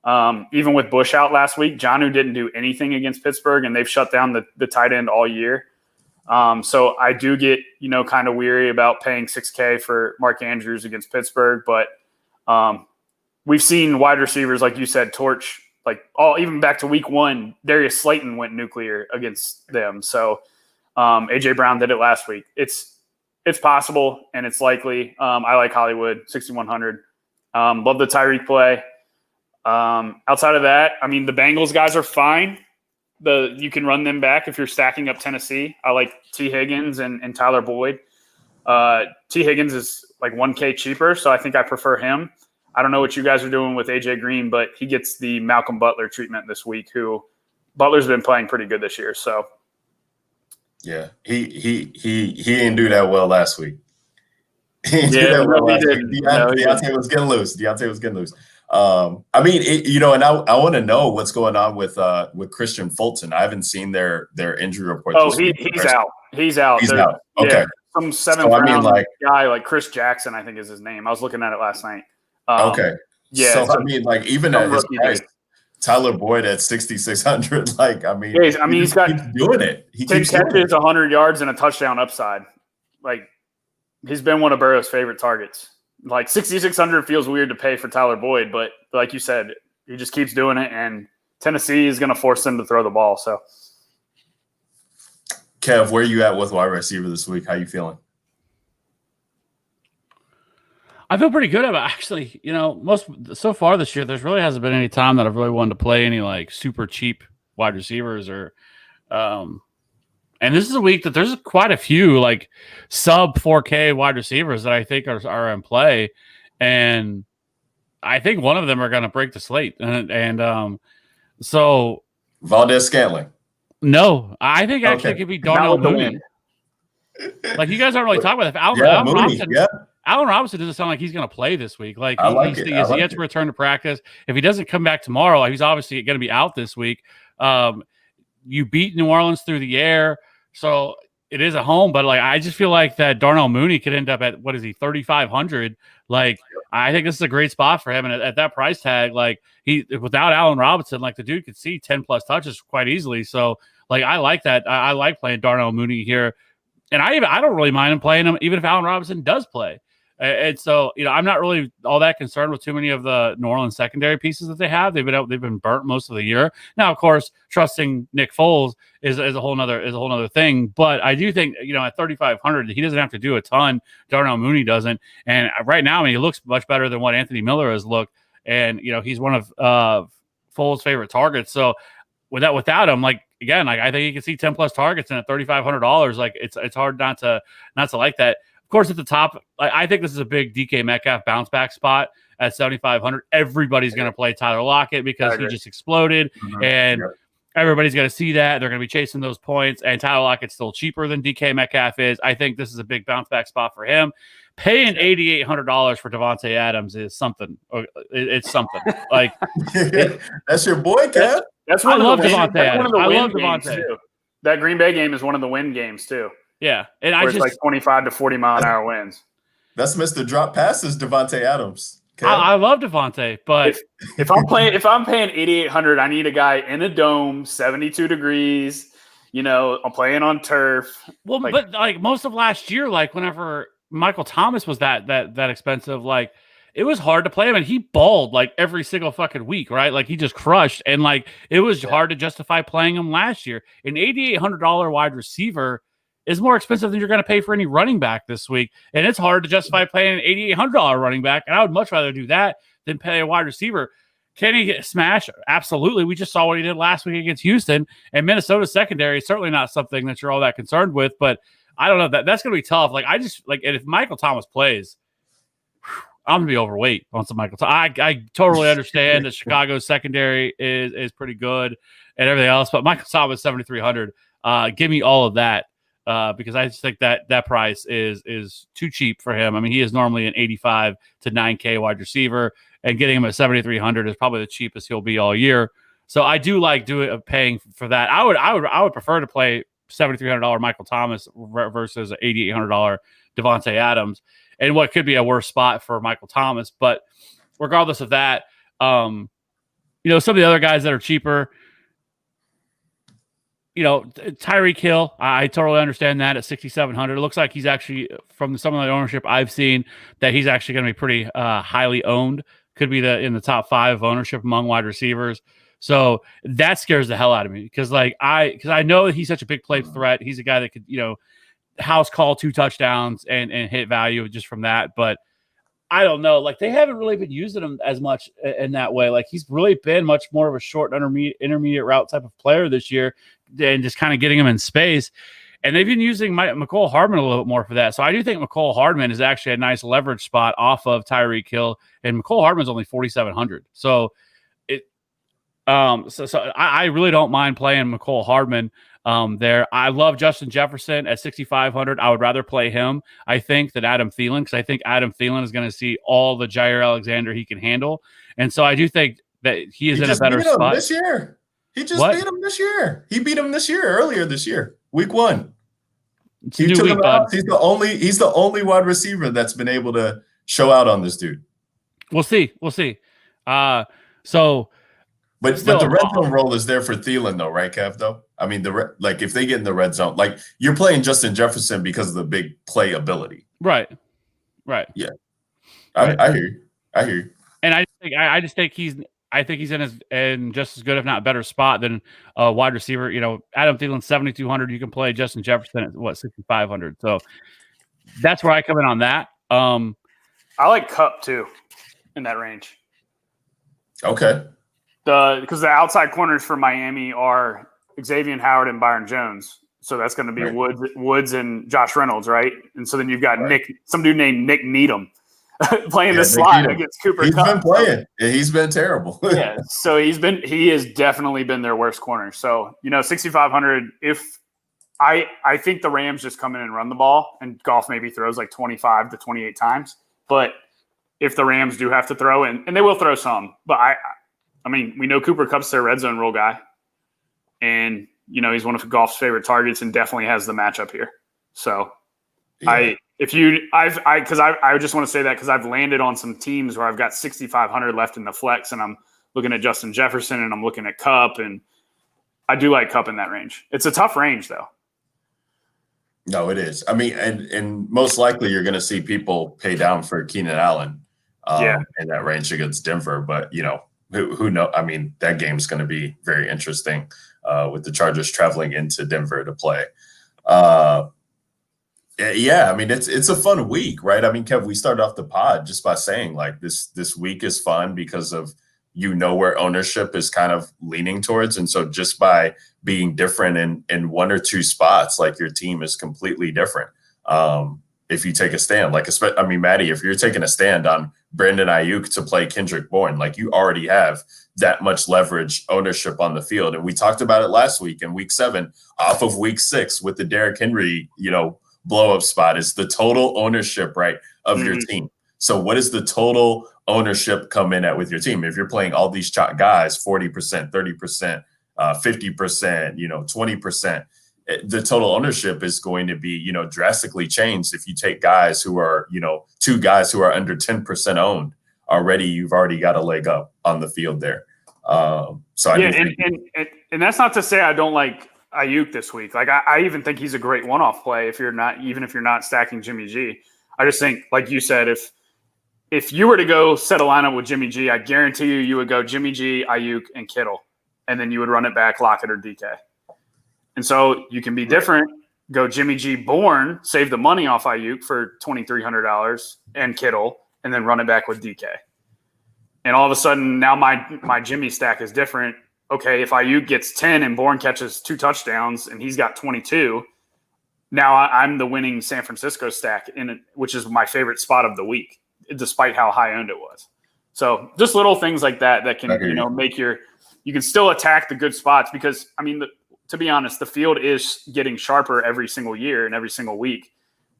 Even with Bush out last week, Jonnu didn't do anything against Pittsburgh, and they've shut down the tight end all year. So I do get, kind of weary about paying $6K for Mark Andrews against Pittsburgh, but we've seen wide receivers, like you said, torch, even back to week 1, Darius Slayton went nuclear against them. So AJ Brown did it last week. It's possible and it's likely. I like Hollywood 6,100. Love the Tyreek play. Outside of that, I mean, the Bengals guys are fine. You can run them back if you're stacking up Tennessee. I like T. Higgins and Tyler Boyd. T. Higgins is like 1K cheaper, so I think I prefer him. I don't know what you guys are doing with AJ Green, but he gets the Malcolm Butler treatment this week, who Butler's been playing pretty good this year. So yeah, he didn't do that well last week. Deontay was getting loose. I mean, and I want to know what's going on with Christian Fulton. I haven't seen their injury report. Oh, he's out. He's out. He's out. Okay. Some seventh round guy like Chris Jackson, I think is his name. I was looking at it last night. Okay. Yeah. So I mean, even at his price, Tyler Boyd at 6,600. He's got keeps doing it. He 10 catches, 100 yards, and a touchdown upside. Like, he's been one of Burrow's favorite targets. Like, 6,600 feels weird to pay for Tyler Boyd, but like you said, he just keeps doing it, and Tennessee is going to force them to throw the ball. So, Kev, where are you at with wide receiver this week? How you feeling? I feel pretty good about actually. So far this year, there really hasn't been any time that I've really wanted to play any like super cheap wide receivers or. And this is a week that there's quite a few like sub 4K wide receivers that I think are in play, and I think one of them are going to break the slate. And so Valdez-Scantling. No, I think actually it could be Darnell Mooney. Like, you guys aren't really talking about that. Allen Robinson doesn't sound like he's going to play this week. Like, he's yet to return to practice. If he doesn't come back tomorrow, he's obviously going to be out this week. You beat New Orleans through the air, so it is at home. But like, I just feel like that Darnell Mooney could end up at 3,500. Like, I think this is a great spot for him, and at that price tag, like, without Allen Robinson, like, the dude could see 10+ touches quite easily. So like, I like that. I like playing Darnell Mooney here, and I don't really mind him playing him even if Allen Robinson does play. And so, I'm not really all that concerned with too many of the New Orleans secondary pieces that they have. They've been burnt most of the year. Now, of course, trusting Nick Foles is a whole nother thing. But I do think, at 3,500, he doesn't have to do a ton. Darnell Mooney doesn't. And right now, he looks much better than what Anthony Miller has looked. And he's one of Foles' favorite targets. So without him, like, again, like, I think he can see 10+ targets, and at $3,500, like, it's hard not to like that. Of course, at the top, I think this is a big DK Metcalf bounce back spot at 7,500. Everybody's going to play Tyler Lockett because he just exploded, and everybody's going to see that. They're going to be chasing those points, and Tyler Lockett's still cheaper than DK Metcalf is. I think this is a big bounce back spot for him. Paying $8,800 for Devontae Adams is something. It's something. Like, that's your boy, Kev. I love Devontae Adams. I love Devontae. That Green Bay game is one of the win games too. Yeah, and it's like 25 to 40 mile an hour winds. That's Mr. Drop Passes, Devontae Adams. I love Devontae, but if I'm paying $8,800, I need a guy in a dome, 72 degrees, I'm playing on turf. Well, but like most of last year, like whenever Michael Thomas was that expensive, like it was hard to play him, and he balled like every single fucking week, right? Like he just crushed, and like it was hard to justify playing him last year. An $8,800 wide receiver is more expensive than you're going to pay for any running back this week, and it's hard to justify playing an $8,800 running back. And I would much rather do that than pay a wide receiver. Can he get smashed? Absolutely. We just saw what he did last week against Houston, and Minnesota's secondary is certainly not something that you're all that concerned with. But I don't know, that's going to be tough. Like if Michael Thomas plays, I'm going to be overweight on some Michael Thomas. I totally understand that Chicago's secondary is pretty good and everything else, but Michael Thomas 7,300. Give me all of that because I just think that price is too cheap for him. I mean, he is normally an 85 to 9K wide receiver, and getting him at 7,300 is probably the cheapest he'll be all year. So I do like paying for that. I would prefer to play $7,300 Michael Thomas versus an $8,800 Devontae Adams, and what could be a worse spot for Michael Thomas. But regardless of that, some of the other guys that are cheaper, Tyreek Hill, I totally understand that at 6,700. It looks like he's actually, from some of the ownership I've seen, that he's actually going to be pretty highly owned. Could be in the top 5 of ownership among wide receivers. So that scares the hell out of me because I know that he's such a big play threat. He's a guy that could, house call 2 touchdowns and hit value just from that. But I don't know. Like they haven't really been using him as much in that way. Like he's really been much more of a short intermediate route type of player this year and just kind of getting him in space. And they've been using Mecole Hardman a little bit more for that. So I do think Mecole Hardman is actually a nice leverage spot off of Tyreek Hill. And Mecole Hardman's only 4,700. So I really don't mind playing Mecole Hardman there. I love Justin Jefferson at 6,500. I would rather play him, I think, than Adam Thielen because I think Adam Thielen is going to see all the Jair Alexander he can handle. And so I do think that he is in a better spot. This year. He just beat him this year. He beat him this year, earlier this year, week 1. He took him out. He's the only wide receiver that's been able to show out on this dude. We'll see. But the red zone role is there for Thielen, though, right, Kev? Though I mean, if they get in the red zone, like you're playing Justin Jefferson because of the big play ability, right? Yeah, I hear you. And I just think he's in just as good, if not better, spot than a wide receiver. Adam Thielen 7,200. You can play Justin Jefferson at 6,500. So that's where I come in on that. I like Kupp too in that range. Okay. Because the outside corners for Miami are Xavier Howard and Byron Jones. So that's going to be right. Woods and Josh Reynolds, right? And so then you've got some dude named Nick Needham playing the slot against Cooper Kupp. He's been playing. He's been terrible. Yeah. So he has definitely been their worst corner. So, 6,500, if I think the Rams just come in and run the ball and Goff maybe throws like 25 to 28 times. But if the Rams do have to throw, and they will throw some, but I mean, we know Cooper Kupp's their red zone role guy, and he's one of Goff's favorite targets, and definitely has the matchup here. So, yeah. I just want to say that because I've landed on some teams where I've got 6,500 left in the flex, and I'm looking at Justin Jefferson, and I'm looking at Kupp, and I do like Kupp in that range. It's a tough range, though. No, it is. I mean, and most likely you're going to see people pay down for Keenan Allen in that range against Denver, but who knows? I mean, that game's going to be very interesting with the Chargers traveling into Denver to play. Yeah, I mean, it's a fun week, right? I mean, Kev, we started off the pod just by saying like this week is fun because of where ownership is kind of leaning towards, and so just by being different in one or two spots, like your team is completely different. If you take a stand, Matty, if you're taking a stand on Brandon Ayuk to play Kendrick Bourne, like you already have that much leverage ownership on the field. And we talked about it last week in week 7 off of week 6 with the Derrick Henry, blow up spot is the total ownership, right, of your team. So what does the total ownership come in at with your team? If you're playing all these guys, 40%, 30%, 50%, 20%, the total ownership is going to be, drastically changed. If you take guys who are, 2 guys who are under 10% owned already, you've already got a leg up on the field there. And that's not to say I don't like Ayuk this week. Like I even think he's a great one-off play if you're not stacking Jimmy G. I just think, like you said, if you were to go set a lineup with Jimmy G, I guarantee you would go Jimmy G, Ayuk, and Kittle, and then you would run it back Lockett or DK. And so you can be different. Go Jimmy G, Bourne, save the money off Ayuk for $2,300 and Kittle, and then run it back with DK. And all of a sudden, now my Jimmy stack is different. Okay, if Ayuk gets 10 and Bourne catches 2 touchdowns and he's got 22, now I'm the winning San Francisco stack, which is my favorite spot of the week, despite how high owned it was. So just little things like that can make you can still attack the good spots because, I mean, to be honest, the field is getting sharper every single year and every single week.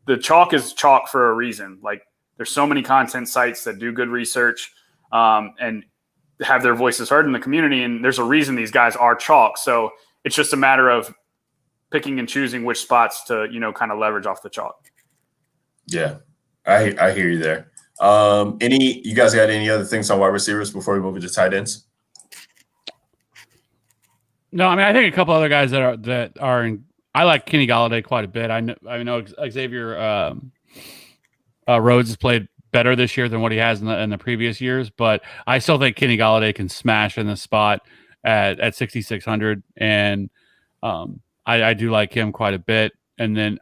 The chalk is chalk for a reason. Like there's so many content sites that do good research and have their voices heard in the community. And there's a reason these guys are chalk. So it's just a matter of picking and choosing which spots to, kind of leverage off the chalk. Yeah, I hear you there. You guys got any other things on wide receivers before we move into tight ends? No, I mean I think a couple other guys that are in. I like Kenny Golladay quite a bit. I know Xavier Rhodes has played better this year than what he has in the previous years, but I still think Kenny Golladay can smash in the spot at 6,600, and I do like him quite a bit. And then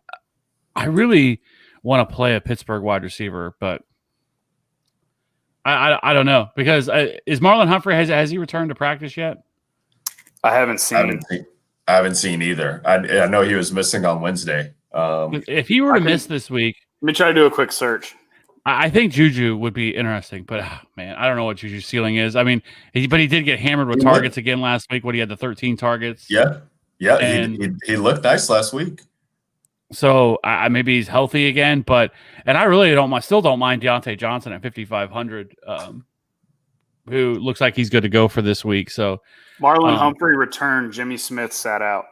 I really want to play a Pittsburgh wide receiver, but I don't know because is Marlon Humphrey has he returned to practice yet? I haven't seen. I haven't seen either. I know he was missing on Wednesday. If he were to miss this week, let me try to do a quick search. I think Juju would be interesting, but man, I don't know what Juju's ceiling is. I mean, but he did get hammered with targets again last week. He had the 13 targets. Yeah. He looked nice last week. So maybe he's healthy again, and I really still don't mind Deontay Johnson at 5,500, who looks like he's good to go for this week. So Marlon Humphrey returned. Jimmy Smith sat out.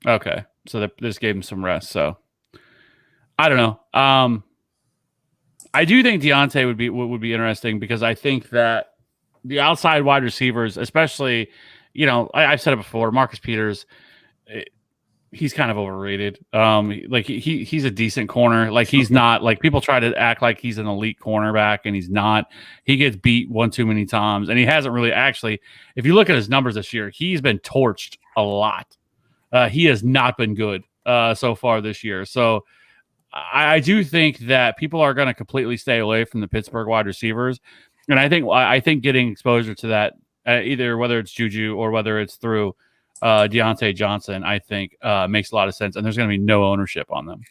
Okay, so they just gave him some rest. So I don't know. I do think Deontay would be interesting because I think that the outside wide receivers, especially, I've said it before, Marcus Peters. He's kind of overrated. Like he's a decent corner. Like he's not, like people try to act like he's an elite cornerback and he's not. He gets beat one too many times and he hasn't really actually, if you look at his numbers this year, he's been torched a lot. He has not been good so far this year. So I do think that people are going to completely stay away from the Pittsburgh wide receivers. And I think getting exposure to that, either whether it's Juju or whether it's through Deontay Johnson, I think makes a lot of sense, and there's going to be no ownership on them.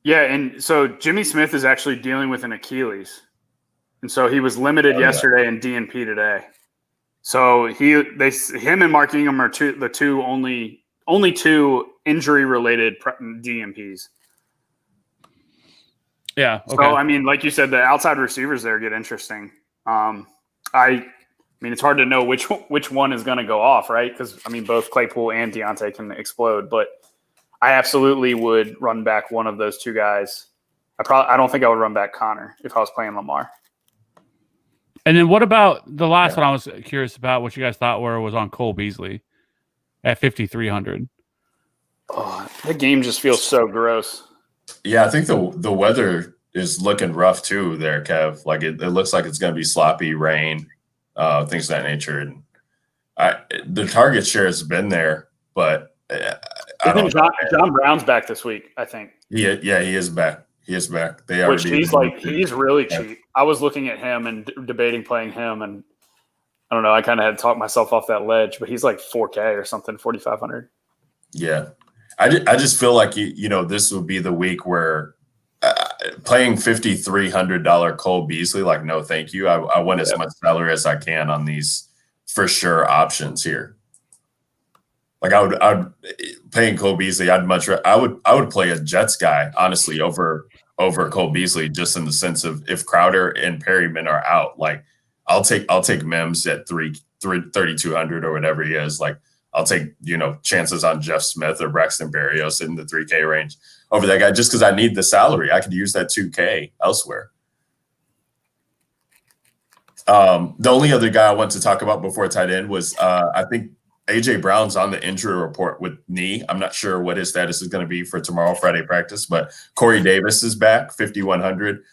Yeah, and so Jimmy Smith is actually dealing with an Achilles, and so he was limited yesterday and DNP today. So him and Mark Ingram are the two only two injury related DNPs. Yeah. Okay. So I mean, like you said, the outside receivers there get interesting. I mean, it's hard to know which one is going to go off, right? Because, I mean, both Claypool and Deontay can explode. But I absolutely would run back one of those two guys. I don't think I would run back Connor if I was playing Lamar. And then what about the last one I was curious about, what you guys thought was on Cole Beasley at 5,300? Oh, the game just feels so gross. Yeah, I think the weather is looking rough too there, Kev. Like it looks like it's going to be sloppy rain. Things of that nature, and the target share has been there, but I don't know. John Brown's back this week, I think. He is back. He is back. He's really cheap. I was looking at him and debating playing him, and I don't know. I kind of had to talk myself off that ledge, but he's like 4K or something, 4,500. Yeah, I just feel like this would be the week where. Playing $5,300 Cole Beasley, like no, thank you. I want as much salary as I can on these for sure options here. Like I would paying Cole Beasley. I would play a Jets guy honestly over Cole Beasley just in the sense of if Crowder and Perryman are out, like I'll take Mims at 3,200 or whatever he is. Like I'll take chances on Jeff Smith or Braxton Berrios in the 3K range over that guy just because I need the salary. I could use that 2K elsewhere. The only other guy I want to talk about before tight end was I think AJ Brown's on the injury report with knee. I'm not sure what his status is going to be for tomorrow, Friday practice, but Corey Davis is back, 5,100.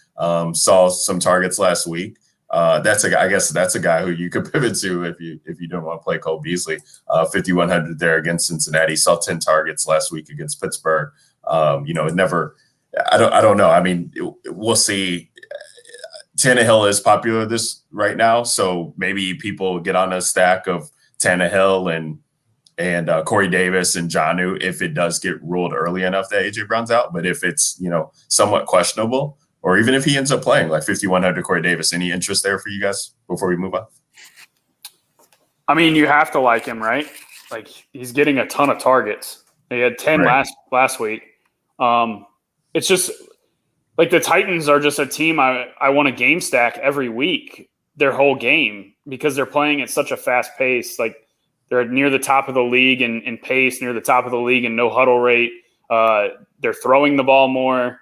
Saw some targets last week. I guess that's a guy who you could pivot to if you don't want to play Cole Beasley. 5,100 there against Cincinnati. Saw 10 targets last week against Pittsburgh. It never. I don't know. I mean, we'll see. Tannehill is popular right now, so maybe people get on a stack of Tannehill and Corey Davis and Jonnu if it does get ruled early enough that AJ Brown's out. But if it's somewhat questionable, or even if he ends up playing like 5,100 Corey Davis, any interest there for you guys before we move on? I mean, you have to like him, right? Like, he's getting a ton of targets. He had 10 last week. It's just like the Titans are just a team I want to game stack every week, their whole game, because they're playing at such a fast pace. Like, they're near the top of the league in pace, near the top of the league in no huddle rate. They're throwing the ball more.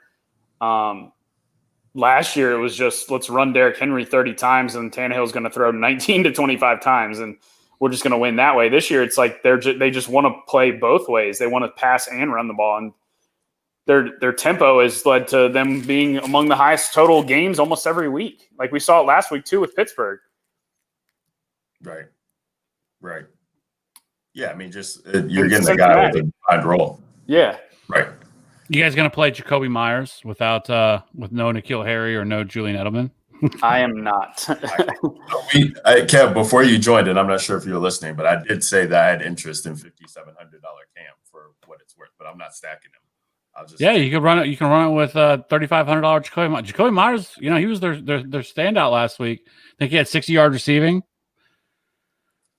Last year, it was just, let's run Derrick Henry 30 times and Tannehill's going to throw 19 to 25 times, and we're just going to win that way. This year, it's like they just want to play both ways. They want to pass and run the ball, and their tempo has led to them being among the highest total games almost every week. Like we saw it last week, too, with Pittsburgh. Right. Yeah, I mean, just you're getting the guy with a defined role. Yeah. Right. You guys going to play Jacoby Myers with no N'Keal Harry or no Julian Edelman? I am not. Kev, before you joined, and I'm not sure if you were listening, but I did say that I had interest in $5,700 Cam for what it's worth, but I'm not stacking him. You can run it. You can run it with $3,500 Jacoby Myers. Jacoby Myers, he was their standout last week. I think he had 60 yards receiving.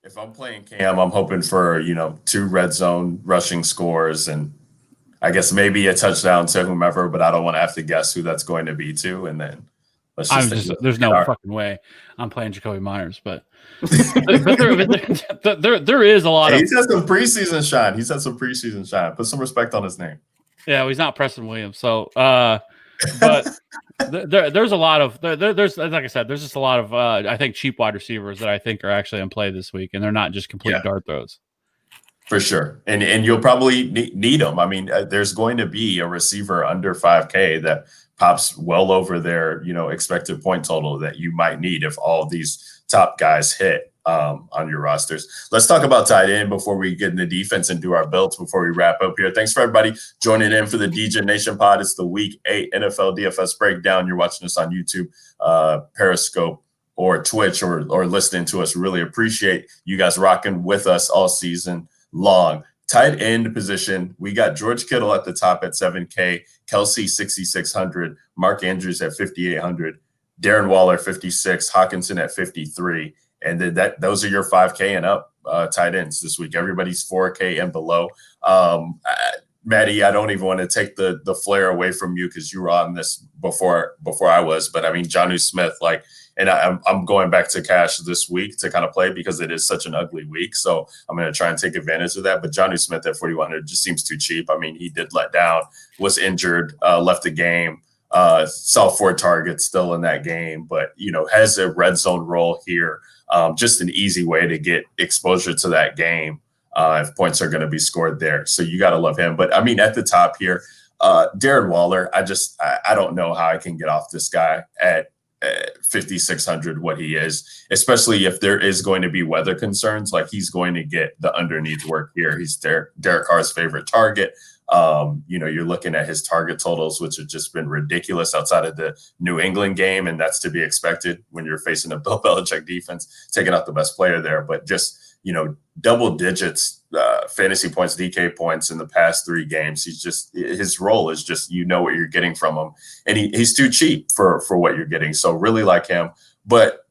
If I'm playing Cam, I'm hoping for 2 red zone rushing scores and I guess maybe a touchdown to whomever, but I don't want to have to guess who that's going to be to. And then there's no fucking way I'm playing Jacoby Myers, but there is a lot He's had some preseason shine. Put some respect on his name. Yeah, well, he's not Preston Williams. So, but there's a lot of there's like I said, there's just a lot of I think cheap wide receivers that I think are actually in play this week, and they're not just complete dart throws. For sure. And you'll probably need them. I mean, there's going to be a receiver under 5K that pops well over their, expected point total that you might need if all these top guys hit on your rosters. Let's talk about tight end before we get into defense and do our builds before we wrap up here. Thanks for everybody joining in for the DJ Nation pod. It's the Week 8 NFL DFS breakdown. You're watching us on YouTube, Periscope, or Twitch, or listening to us. Really appreciate you guys rocking with us all season long. Tight end position, we got George Kittle at the top at 7K, Kelsey 6,600, Mark Andrews at 5,800, Darren Waller 56, Hawkinson at 53, and then those are your 5K and up tight ends this week. Everybody's 4K and below. Matty, I don't even want to take the flair away from you because you were on this before I was, but I mean Jonnu Smith, and I'm going back to cash this week to kind of play because it is such an ugly week. So I'm going to try and take advantage of that. But Jonnu Smith at 4,100 just seems too cheap. I mean, he did let down, was injured, left the game, saw 4 targets still in that game, but, has a red zone role here. Just an easy way to get exposure to that game if points are going to be scored there. So you got to love him. But I mean, at the top here, Darren Waller, I don't know how I can get off this guy at 5,600 what he is, especially if there is going to be weather concerns. Like, he's going to get the underneath work here. He's Derek Carr's favorite target. You're looking at his target totals, which have just been ridiculous outside of the New England game, and that's to be expected when you're facing a Bill Belichick defense, taking out the best player there. But just double digits fantasy points, DK points in the past 3 games. His role is just, what you're getting from him, and he's too cheap for what you're getting. So really like him. But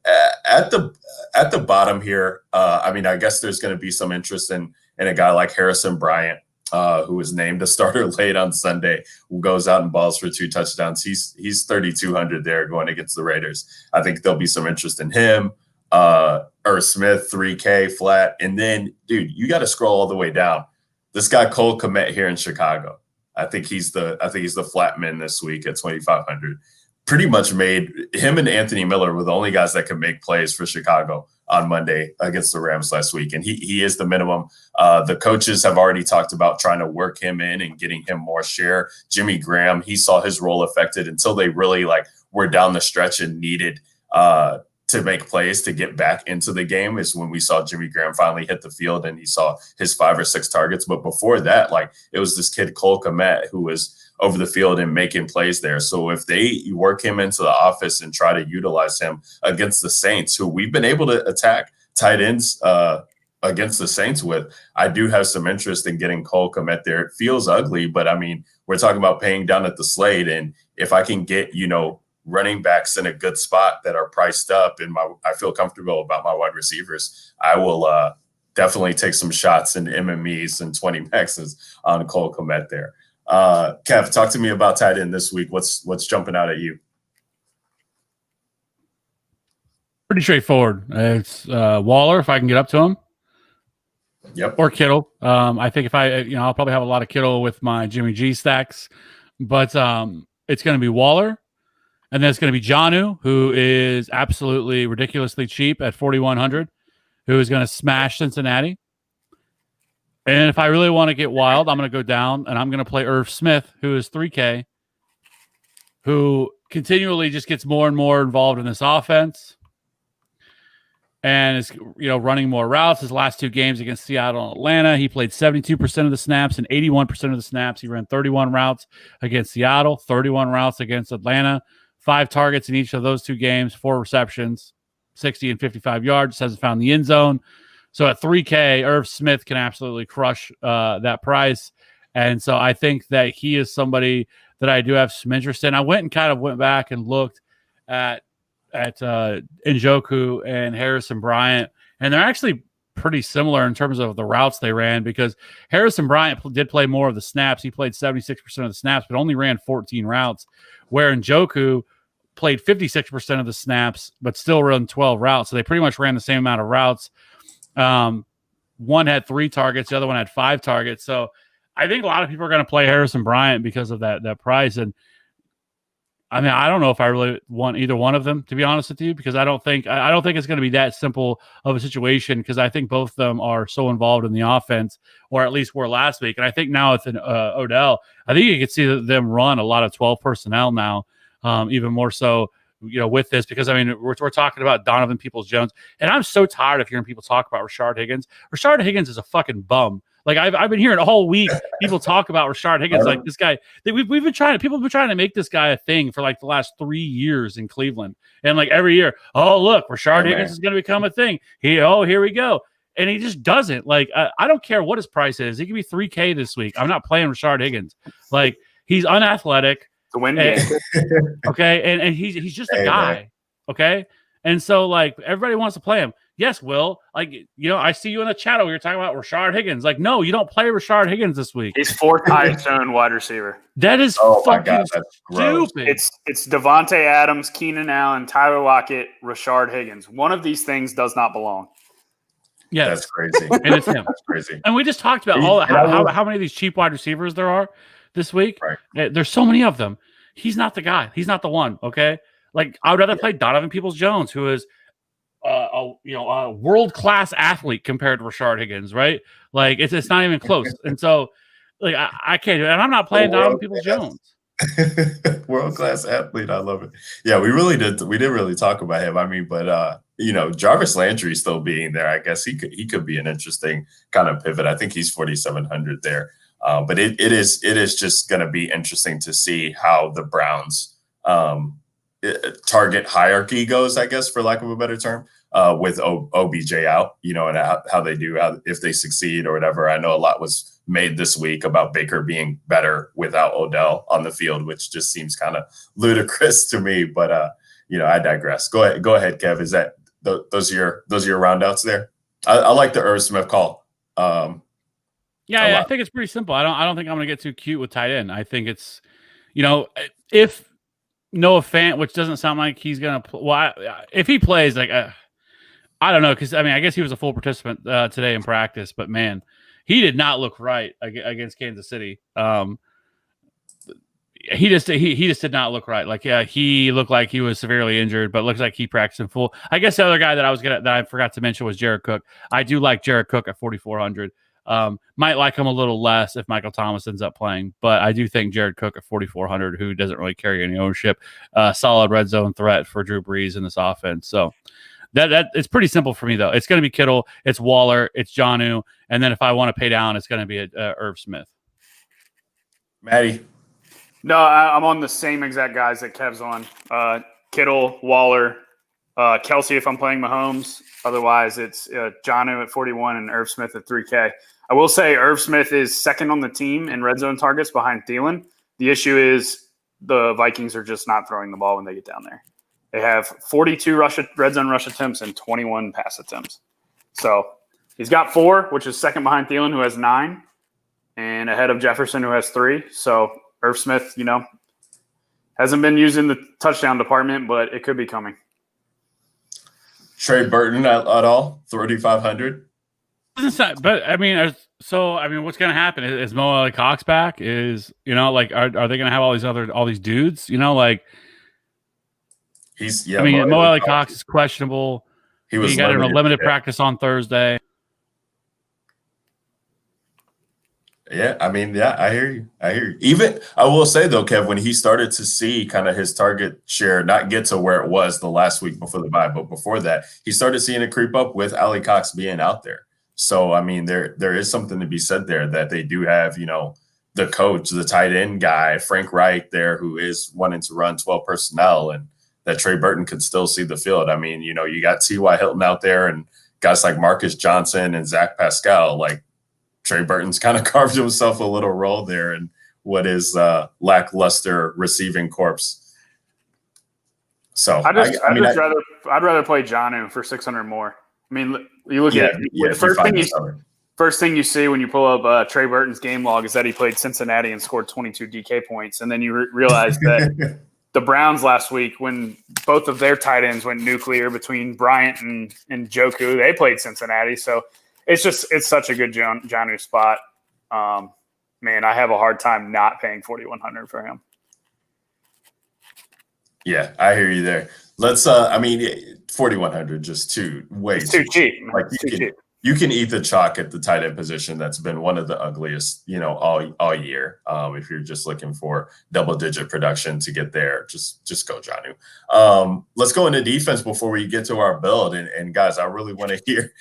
at the bottom here, I guess there's going to be some interest in a guy like Harrison Bryant, who was named a starter late on Sunday, who goes out and balls for 2 touchdowns. He's 3,200 there going against the Raiders. I think there'll be some interest in him. Smith 3K flat, and then dude, you got to scroll all the way down. This guy Cole Kmet here in Chicago. I think he's the flat man this week at 2,500. Pretty much made him and Anthony Miller were the only guys that could make plays for Chicago on Monday against the Rams last week, and he is the minimum. The coaches have already talked about trying to work him in and getting him more share. Jimmy Graham, he saw his role affected until they really were down the stretch and needed to make plays to get back into the game is when we saw Jimmy Graham finally hit the field and he saw his 5 or 6 targets. But before that, it was this kid, Cole Kmet, who was over the field and making plays there. So if they work him into the office and try to utilize him against the Saints, who we've been able to attack tight ends against the Saints with, I do have some interest in getting Cole Kmet there. It feels ugly, but I mean, we're talking about paying down at the Slate. And if I can get, running backs in a good spot that are priced up and I feel comfortable about my wide receivers, I will definitely take some shots in MMEs and 20 maxes on Cole Kmet there. Kev, talk to me about tight end this week. What's jumping out at you? Pretty straightforward. It's Waller, if I can get up to him. Yep. Or Kittle. I think if I'll probably have a lot of Kittle with my Jimmy G stacks, but it's going to be Waller. And then it's going to be Jonnu, who is absolutely ridiculously cheap at 4,100, who is going to smash Cincinnati. And if I really want to get wild, I'm going to go down and I'm going to play Irv Smith, who is 3K, who continually just gets more and more involved in this offense and is, running more routes. His last 2 games against Seattle and Atlanta, he played 72% of the snaps and 81% of the snaps. He ran 31 routes against Seattle, 31 routes against Atlanta. 5 targets in each of those 2 games, 4 receptions, 60 and 55 yards, hasn't found the end zone. So at 3K, Irv Smith can absolutely crush that price. And so I think that he is somebody that I do have some interest in. I went back and looked at Njoku and Harrison Bryant, and they're actually pretty similar in terms of the routes they ran, because Harrison Bryant did play more of the snaps. He played 76% of the snaps, but only ran 14 routes, where Njoku played 56% of the snaps, but still ran 12 routes. So they pretty much ran the same amount of routes. One had 3 targets, the other one had 5 targets. So I think a lot of people are going to play Harrison Bryant because of that price. And I mean, I don't know if I really want either one of them, to be honest with you, because I don't think it's going to be that simple of a situation, because I think both of them are so involved in the offense, or at least were last week. And I think now with Odell, I think you can see them run a lot of 12 personnel now, even more so, with this, because I mean, we're talking about Donovan Peoples-Jones, and I'm so tired of hearing people talk about Rashard Higgins. Rashard Higgins is a fucking bum. I've been hearing all week people talk about Rashard Higgins, like this guy. People have been trying to make this guy a thing for the last 3 years in Cleveland, and every year, oh look, Rashard Higgins is going to become a thing. Here we go, and he just doesn't. I don't care what his price is. He could be 3K this week. I'm not playing Rashard Higgins. He's unathletic. The win game. Okay, and he's just a guy. Man. Okay, and so everybody wants to play him. Yes, Will. I see you in the chat over here talking about Rashard Higgins. No, you don't play Rashard Higgins this week. He's 4th highest owned wide receiver. That is fucking stupid. It's Devontae Adams, Keenan Allen, Tyler Lockett, Rashard Higgins. One of these things does not belong. Yeah, that's crazy. And it's him. That's crazy. And we just talked about how many of these cheap wide receivers there are this week. Right. There's so many of them. He's not the guy. He's not the one. Okay. I would rather play Donovan Peoples-Jones, who is a world-class athlete compared to Rashard Higgins, right? It's not even close. And so I can't do it. And I'm not playing Donovan Peoples-Jones. World-class athlete. I love it. Yeah, we didn't really talk about him. I mean, but Jarvis Landry still being there, I guess he could be an interesting kind of pivot. I think he's 4,700 there. But it is just going to be interesting to see how the Browns target hierarchy goes, I guess, for lack of a better term, with OBJ out, and how they do, if they succeed or whatever. I know a lot was made this week about Baker being better without Odell on the field, which just seems kind of ludicrous to me. But I digress. Go ahead, Kev. Is that those are your roundouts there? I like the Irv Smith call. Yeah, I think it's pretty simple. I don't think I'm going to get too cute with tight end. I think it's, if Noah Fant, which doesn't sound like he's going to if he plays, I don't know, because, I guess he was a full participant today in practice, but, man, he did not look right against Kansas City. he just did not look right. Like, yeah, he looked like he was severely injured, but looks like he practiced in full. I guess the other guy that I forgot to mention was Jared Cook. I do like Jared Cook at 4,400. Might like him a little less if Michael Thomas ends up playing, but I do think Jared Cook at 4,400, who doesn't really carry any ownership, solid red zone threat for Drew Brees in this offense. So that it's pretty simple for me though. It's going to be Kittle, it's Waller, it's Jonnu, and then if I want to pay down, it's going to be Irv Smith. Matty. No, I'm on the same exact guys that Kev's on. Kittle, Waller, Kelsey if I'm playing Mahomes. Otherwise, it's Jonnu at 41 and Irv Smith at 3K. I will say Irv Smith is second on the team in red zone targets behind Thielen. The issue is the Vikings are just not throwing the ball when they get down there. They have 42 red zone rush attempts and 21 pass attempts. So he's got 4, which is second behind Thielen, who has 9, and ahead of Jefferson, who has 3. So Irv Smith, hasn't been used in the touchdown department, but it could be coming. Trey Burton at all, 3,500. But I mean, what's going to happen? Is Mo Ali Cox back? Are they going to have all these dudes? Mo Ali Cox is questionable. He got in a limited practice on Thursday. Yeah, I hear you. Even I will say though, Kev, when he started to see kind of his target share not get to where it was the last week before the bye, but before that, he started seeing it creep up with Ali Cox being out there. So there is something to be said there that they do have, the coach, the tight end guy, Frank Reich there, who is wanting to run 12 personnel, and that Trey Burton could still see the field. You got T.Y. Hilton out there and guys like Marcus Johnson and Zach Pascal, like Trey Burton's kind of carved himself a little role there in what is lackluster receiving corpse. So I'd rather play Jonnu for 600 more. You look at the first thing you see when you pull up Trey Burton's game log is that he played Cincinnati and scored 22 DK points, and then you realize that the Browns last week, when both of their tight ends went nuclear between Bryant and Njoku, they played Cincinnati. So it's such a good Jonnu spot. Man, I have a hard time not paying 4,100 for him. Yeah, I hear you there. Let's 4,100 just too cheap. Like you can eat the chalk at the tight end position. That's been one of the ugliest, all year. If you're just looking for double-digit production to get there, just go Jonnu. Let's go into defense before we get to our build. And guys, I really want to hear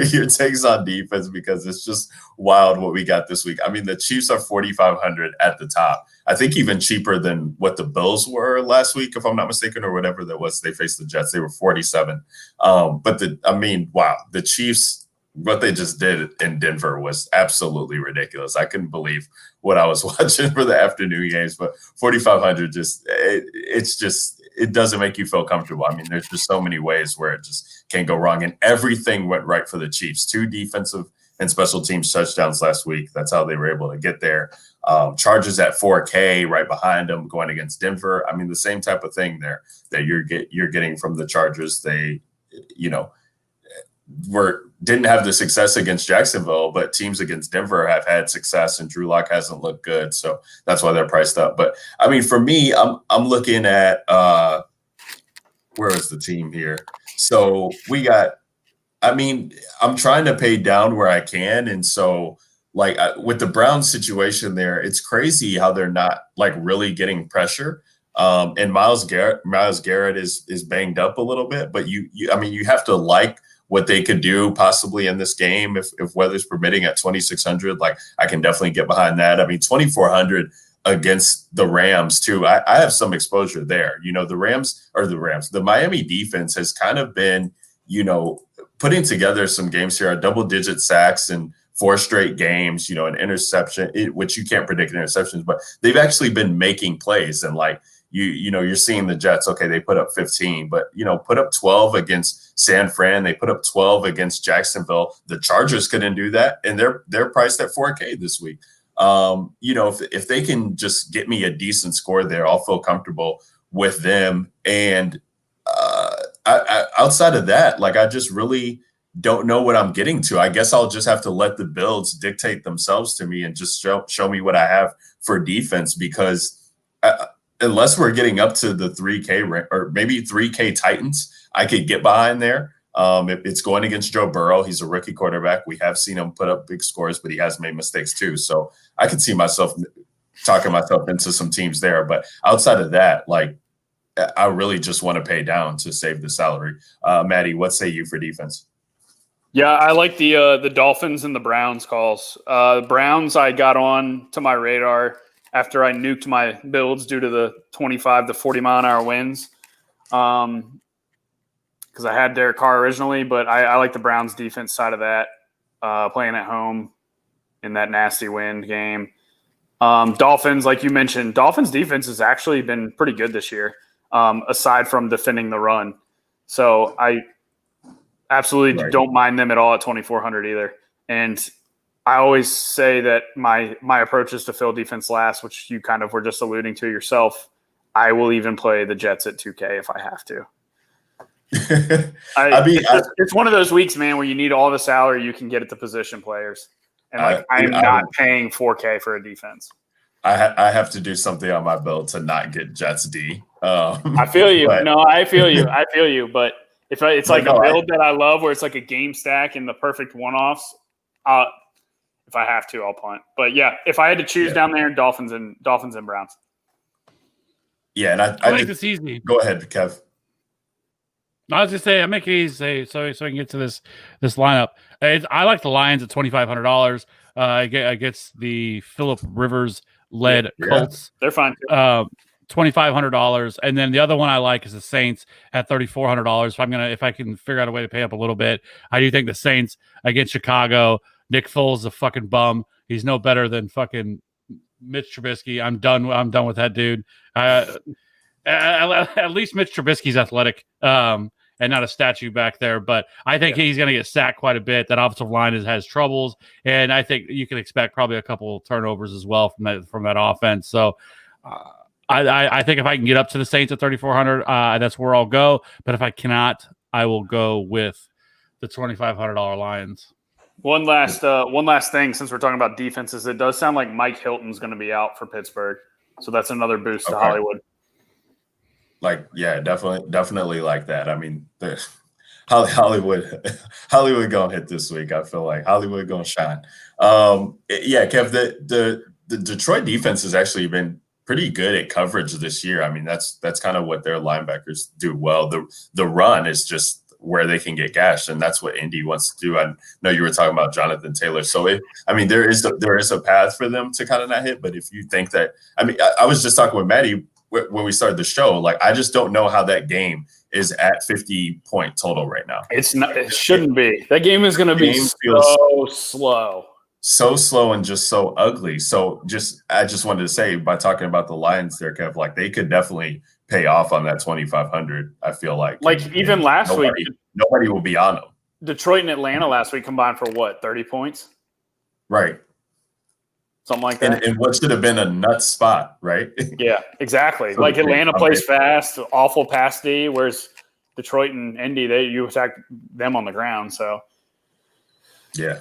your takes on defense because it's just wild what we got this week. The Chiefs are 4,500 at the top. I think even cheaper than what the Bills were last week, if I'm not mistaken, or whatever that was. They faced the Jets. They were 47. Wow, the Chiefs. What they just did in Denver was absolutely ridiculous. I couldn't believe what I was watching for the afternoon games, but 4,500 it doesn't make you feel comfortable. There's just so many ways where it just can't go wrong, and everything went right for the Chiefs. 2 defensive and special teams touchdowns last week. That's how they were able to get there. Chargers at 4K right behind them going against Denver. The same type of thing there that you're getting from the Chargers. They, didn't have the success against Jacksonville, but teams against Denver have had success, and Drew Lock hasn't looked good, so that's why they're priced up. But for me, I'm looking at where is the team here? So we got. I'm trying to pay down where I can, and so with the Browns situation there, it's crazy how they're not really getting pressure. And Myles Garrett is banged up a little bit, but you have to like what they could do possibly in this game if weather's permitting at 2,600. I can definitely get behind that. 2,400 against the Rams too. I have some exposure there. The Miami defense has kind of been, putting together some games here, double-digit sacks and 4 straight games, an interception, which you can't predict interceptions, but they've actually been making plays. And you're seeing the Jets, okay, they put up 15, but, put up 12 against San Fran. They put up 12 against Jacksonville. The Chargers couldn't do that, and they're priced at 4K this week. If they can just get me a decent score there, I'll feel comfortable with them. And outside of that, I just really don't know what I'm getting to. I guess I'll just have to let the builds dictate themselves to me and just show me what I have for defense, because unless we're getting up to the 3K or maybe 3K Titans, I could get behind there. It's going against Joe Burrow. He's a rookie quarterback. We have seen him put up big scores, but he has made mistakes too. So I could see myself talking myself into some teams there. But outside of that, like, I really just want to pay down to save the salary. Matty, what say you for defense? Yeah, I like the Dolphins and the Browns calls. Browns, I got on to my radar after I nuked my builds due to the 25 to 40 mile an hour winds. Because I had Derek Carr originally, but I like the Browns defense side of that, playing at home in that nasty wind game. Dolphins, like you mentioned, Dolphins defense has actually been pretty good this year, aside from defending the run. So I absolutely don't mind them at all at 2,400 either. And I always say that my approach is to fill defense last, which you kind of were just alluding to yourself. I will even play the Jets at 2K if I have to. It's one of those weeks, man, where you need all the salary you can get at the position players. And I'm not paying 4K for a defense. I have to do something on my build to not get Jets D. I feel you. I feel you. But if it's like a build that I love where it's like a game stack and the perfect one-offs, if I have to, I'll punt. But yeah, if I had to choose down there, Dolphins and Browns. Yeah, and I make this easy. Go ahead, Kev. I was just say I make it easy so I can get to this lineup. I like the Lions at $2,500. Against the Phillip Rivers led Colts. They're fine. $2,500, and then the other one I like is the Saints at $3,400. If I can figure out a way to pay up a little bit, I do think the Saints against Chicago. Nick Foles is a fucking bum. He's no better than fucking Mitch Trubisky. I'm done with that dude. At least Mitch Trubisky's athletic, and not a statue back there. But I think he's going to get sacked quite a bit. That offensive line has troubles, and I think you can expect probably a couple turnovers as well from that offense. So. I think if I can get up to the Saints at 3,400, that's where I'll go. But if I cannot, I will go with the $2,500 Lions. One last thing, since we're talking about defenses, it does sound like Mike Hilton's going to be out for Pittsburgh, so that's another boost to Hollywood. Like, yeah, definitely like that. I mean, Hollywood gonna hit this week. I feel like Hollywood gonna shine. Yeah, Kev, the Detroit defense has actually been pretty good at coverage this year. I mean, that's kind of what their linebackers do well. The run is just where they can get gashed, and that's what Indy wants to do. I know you were talking about Jonathan Taylor. So there is a path for them to kind of not hit. But if you think that, I was just talking with Matty when we started the show. Like, I just don't know how that game is at 50-point total right now. It's not. It shouldn't be. That game is going to be so slow. So slow and just so ugly. So I just wanted to say, by talking about the Lions there, Kev, like, they could definitely pay off on that 2,500. I feel like even last week, nobody will be on them. Detroit and Atlanta last week combined for what, 30 points? Right. Something like that. And what should have been a nuts spot, right? Yeah, exactly. So like Atlanta plays fast, awful pass D, whereas Detroit and Indy, you attack them on the ground. So yeah.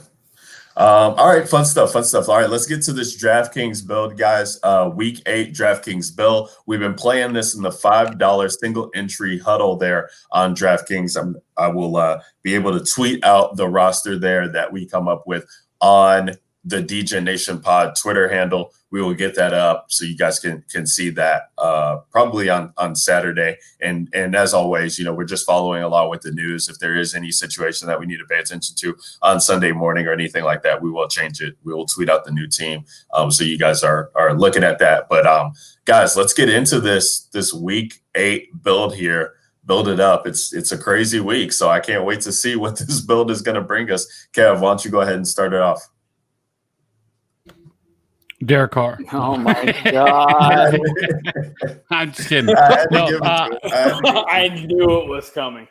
All right, fun stuff. All right, let's get to this DraftKings build, guys. Week 8 DraftKings build. We've been playing this in the $5 single entry huddle there on DraftKings. I will be able to tweet out the roster there that we come up with on the DJ Nation Pod Twitter handle. We will get that up so you guys can see that probably on Saturday. And as always, we're just following along with the news. If there is any situation that we need to pay attention to on Sunday morning or anything like that, we will change it. We will tweet out the new team so you guys are looking at that. But guys, let's get into this week 8 build here. Build it up. It's a crazy week, so I can't wait to see what this build is going to bring us. Kev, why don't you go ahead and start it off? Derek Carr. Oh my God! I'm just kidding. I knew it was coming.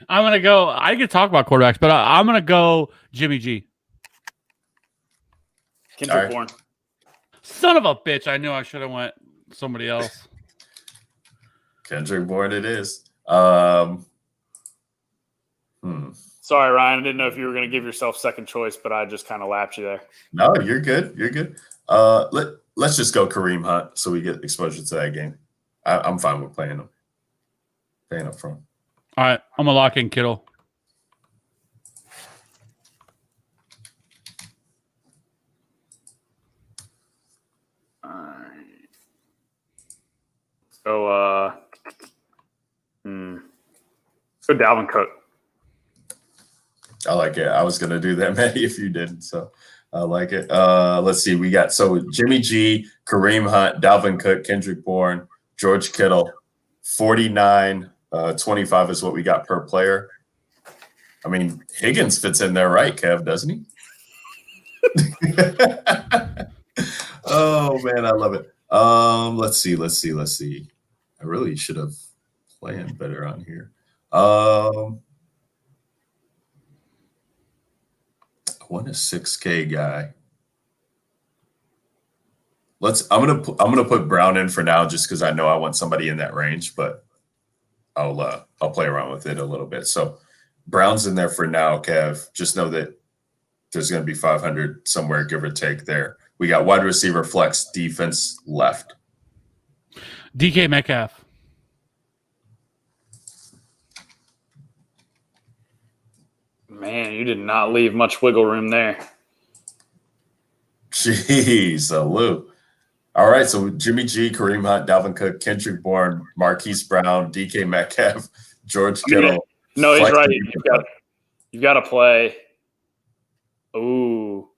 I'm gonna go. I could talk about quarterbacks, but I'm gonna go Jimmy G. Kendrick Bourne. Son of a bitch! I knew I should have went somebody else. Kendrick Bourne, it is. Sorry, Ryan. I didn't know if you were going to give yourself second choice, but I just kind of lapped you there. No, you're good. You're good. let's just go Kareem Hunt so we get exposure to that game. I'm fine with playing him. Paying up front. All right, I'm going to lock in Kittle. So, so Dalvin Cook. I like it. I was going to do that, Matty, if you didn't. So I like it. Let's see. We got Jimmy G, Kareem Hunt, Dalvin Cook, Kendrick Bourne, George Kittle. 49.25 is what we got per player. I mean, Higgins fits in there, right, Kev, doesn't he? Oh man, I love it. Let's see. I really should have planned better on here. I want a 6K guy. I'm gonna put Brown in for now just because I know I want somebody in that range, but I'll play around with it a little bit. So Brown's in there for now, Kev. Just know that there's gonna be 500 somewhere, give or take there. We got wide receiver, flex, defense left. DK Metcalf. Man, you did not leave much wiggle room there. Jeez, Lou. All right, so Jimmy G, Kareem Hunt, Dalvin Cook, Kendrick Bourne, Marquise Brown, DK Metcalf, George Kittle. No, he's right. You've got to play. Ooh.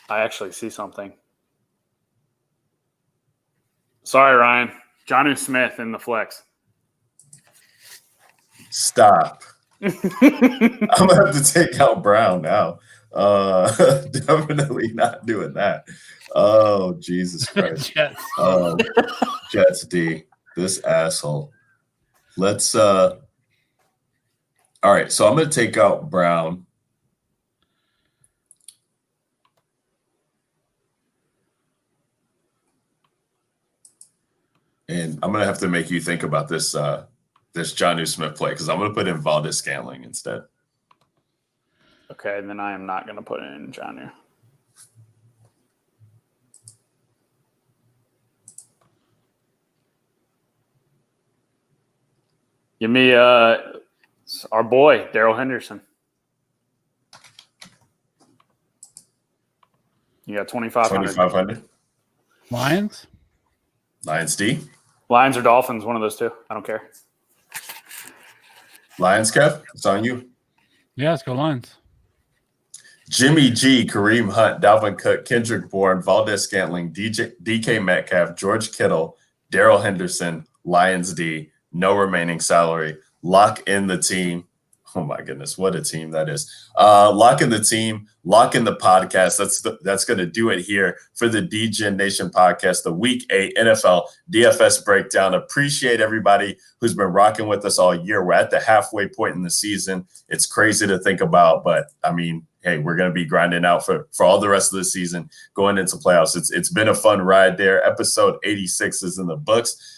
I actually see something. Sorry, Ryan. Jonnu Smith in the flex. Stop. I'm going to have to take out Brown now. Definitely not doing that. Oh, Jesus Christ. Jets. Jets D. This asshole. Let's all right, so I'm going to take out Brown. And I'm going to have to make you think about this this Jonnu Smith play because I'm going to put in Valdez-Scantling instead. Okay, then I am not going to put in Jonnu. Give me our boy, Darrell Henderson. You got 2,500. 2,500. Lions D. Lions or Dolphins, one of those two. I don't care. Lions, Kev, it's on you. Yeah, let's go Lions. Jimmy G, Kareem Hunt, Dalvin Cook, Kendrick Bourne, Valdez-Scantling, DK Metcalf, George Kittle, Darrell Henderson, Lions D, no remaining salary. Lock in the team. Oh my goodness, what a team that is. Lock in the team, lock in the podcast. That's going to do it here for the DGen Nation podcast, the Week 8 NFL DFS breakdown. Appreciate everybody who's been rocking with us all year. We're at the halfway point in the season. It's crazy to think about, but I mean, hey, we're going to be grinding out for all the rest of the season going into playoffs. It's been a fun ride there. Episode 86 is in the books.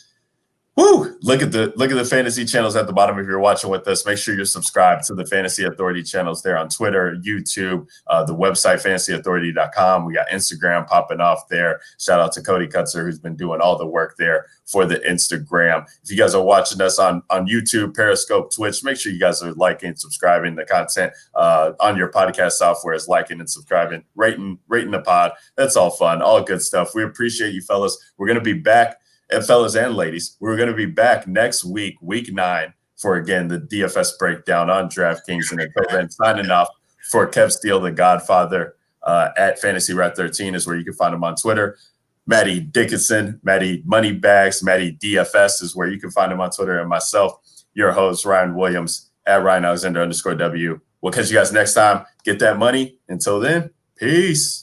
Woo! Look at the fantasy channels at the bottom if you're watching with us. Make sure you're subscribed to the Fantasy Authority channels there on Twitter, YouTube, the website, fantasyauthority.com. We got Instagram popping off there. Shout out to Cody Kutzer, who's been doing all the work there for the Instagram. If you guys are watching us on YouTube, Periscope, Twitch, make sure you guys are liking, subscribing the content on your podcast software is liking and subscribing, rating the pod. That's all fun, all good stuff. We appreciate you, fellas. We're going to be back. And fellas and ladies, we're going to be back next week, week 9, for, again, the DFS breakdown on DraftKings. And until then, signing off for Kev Steele, the Godfather, at Fantasy Rat 13 is where you can find him on Twitter. Matty Dickinson, Matty Moneybags, Matty DFS is where you can find him on Twitter. And myself, your host, Ryan Williams, at Ryan Alexander _W. We'll catch you guys next time. Get that money. Until then, peace.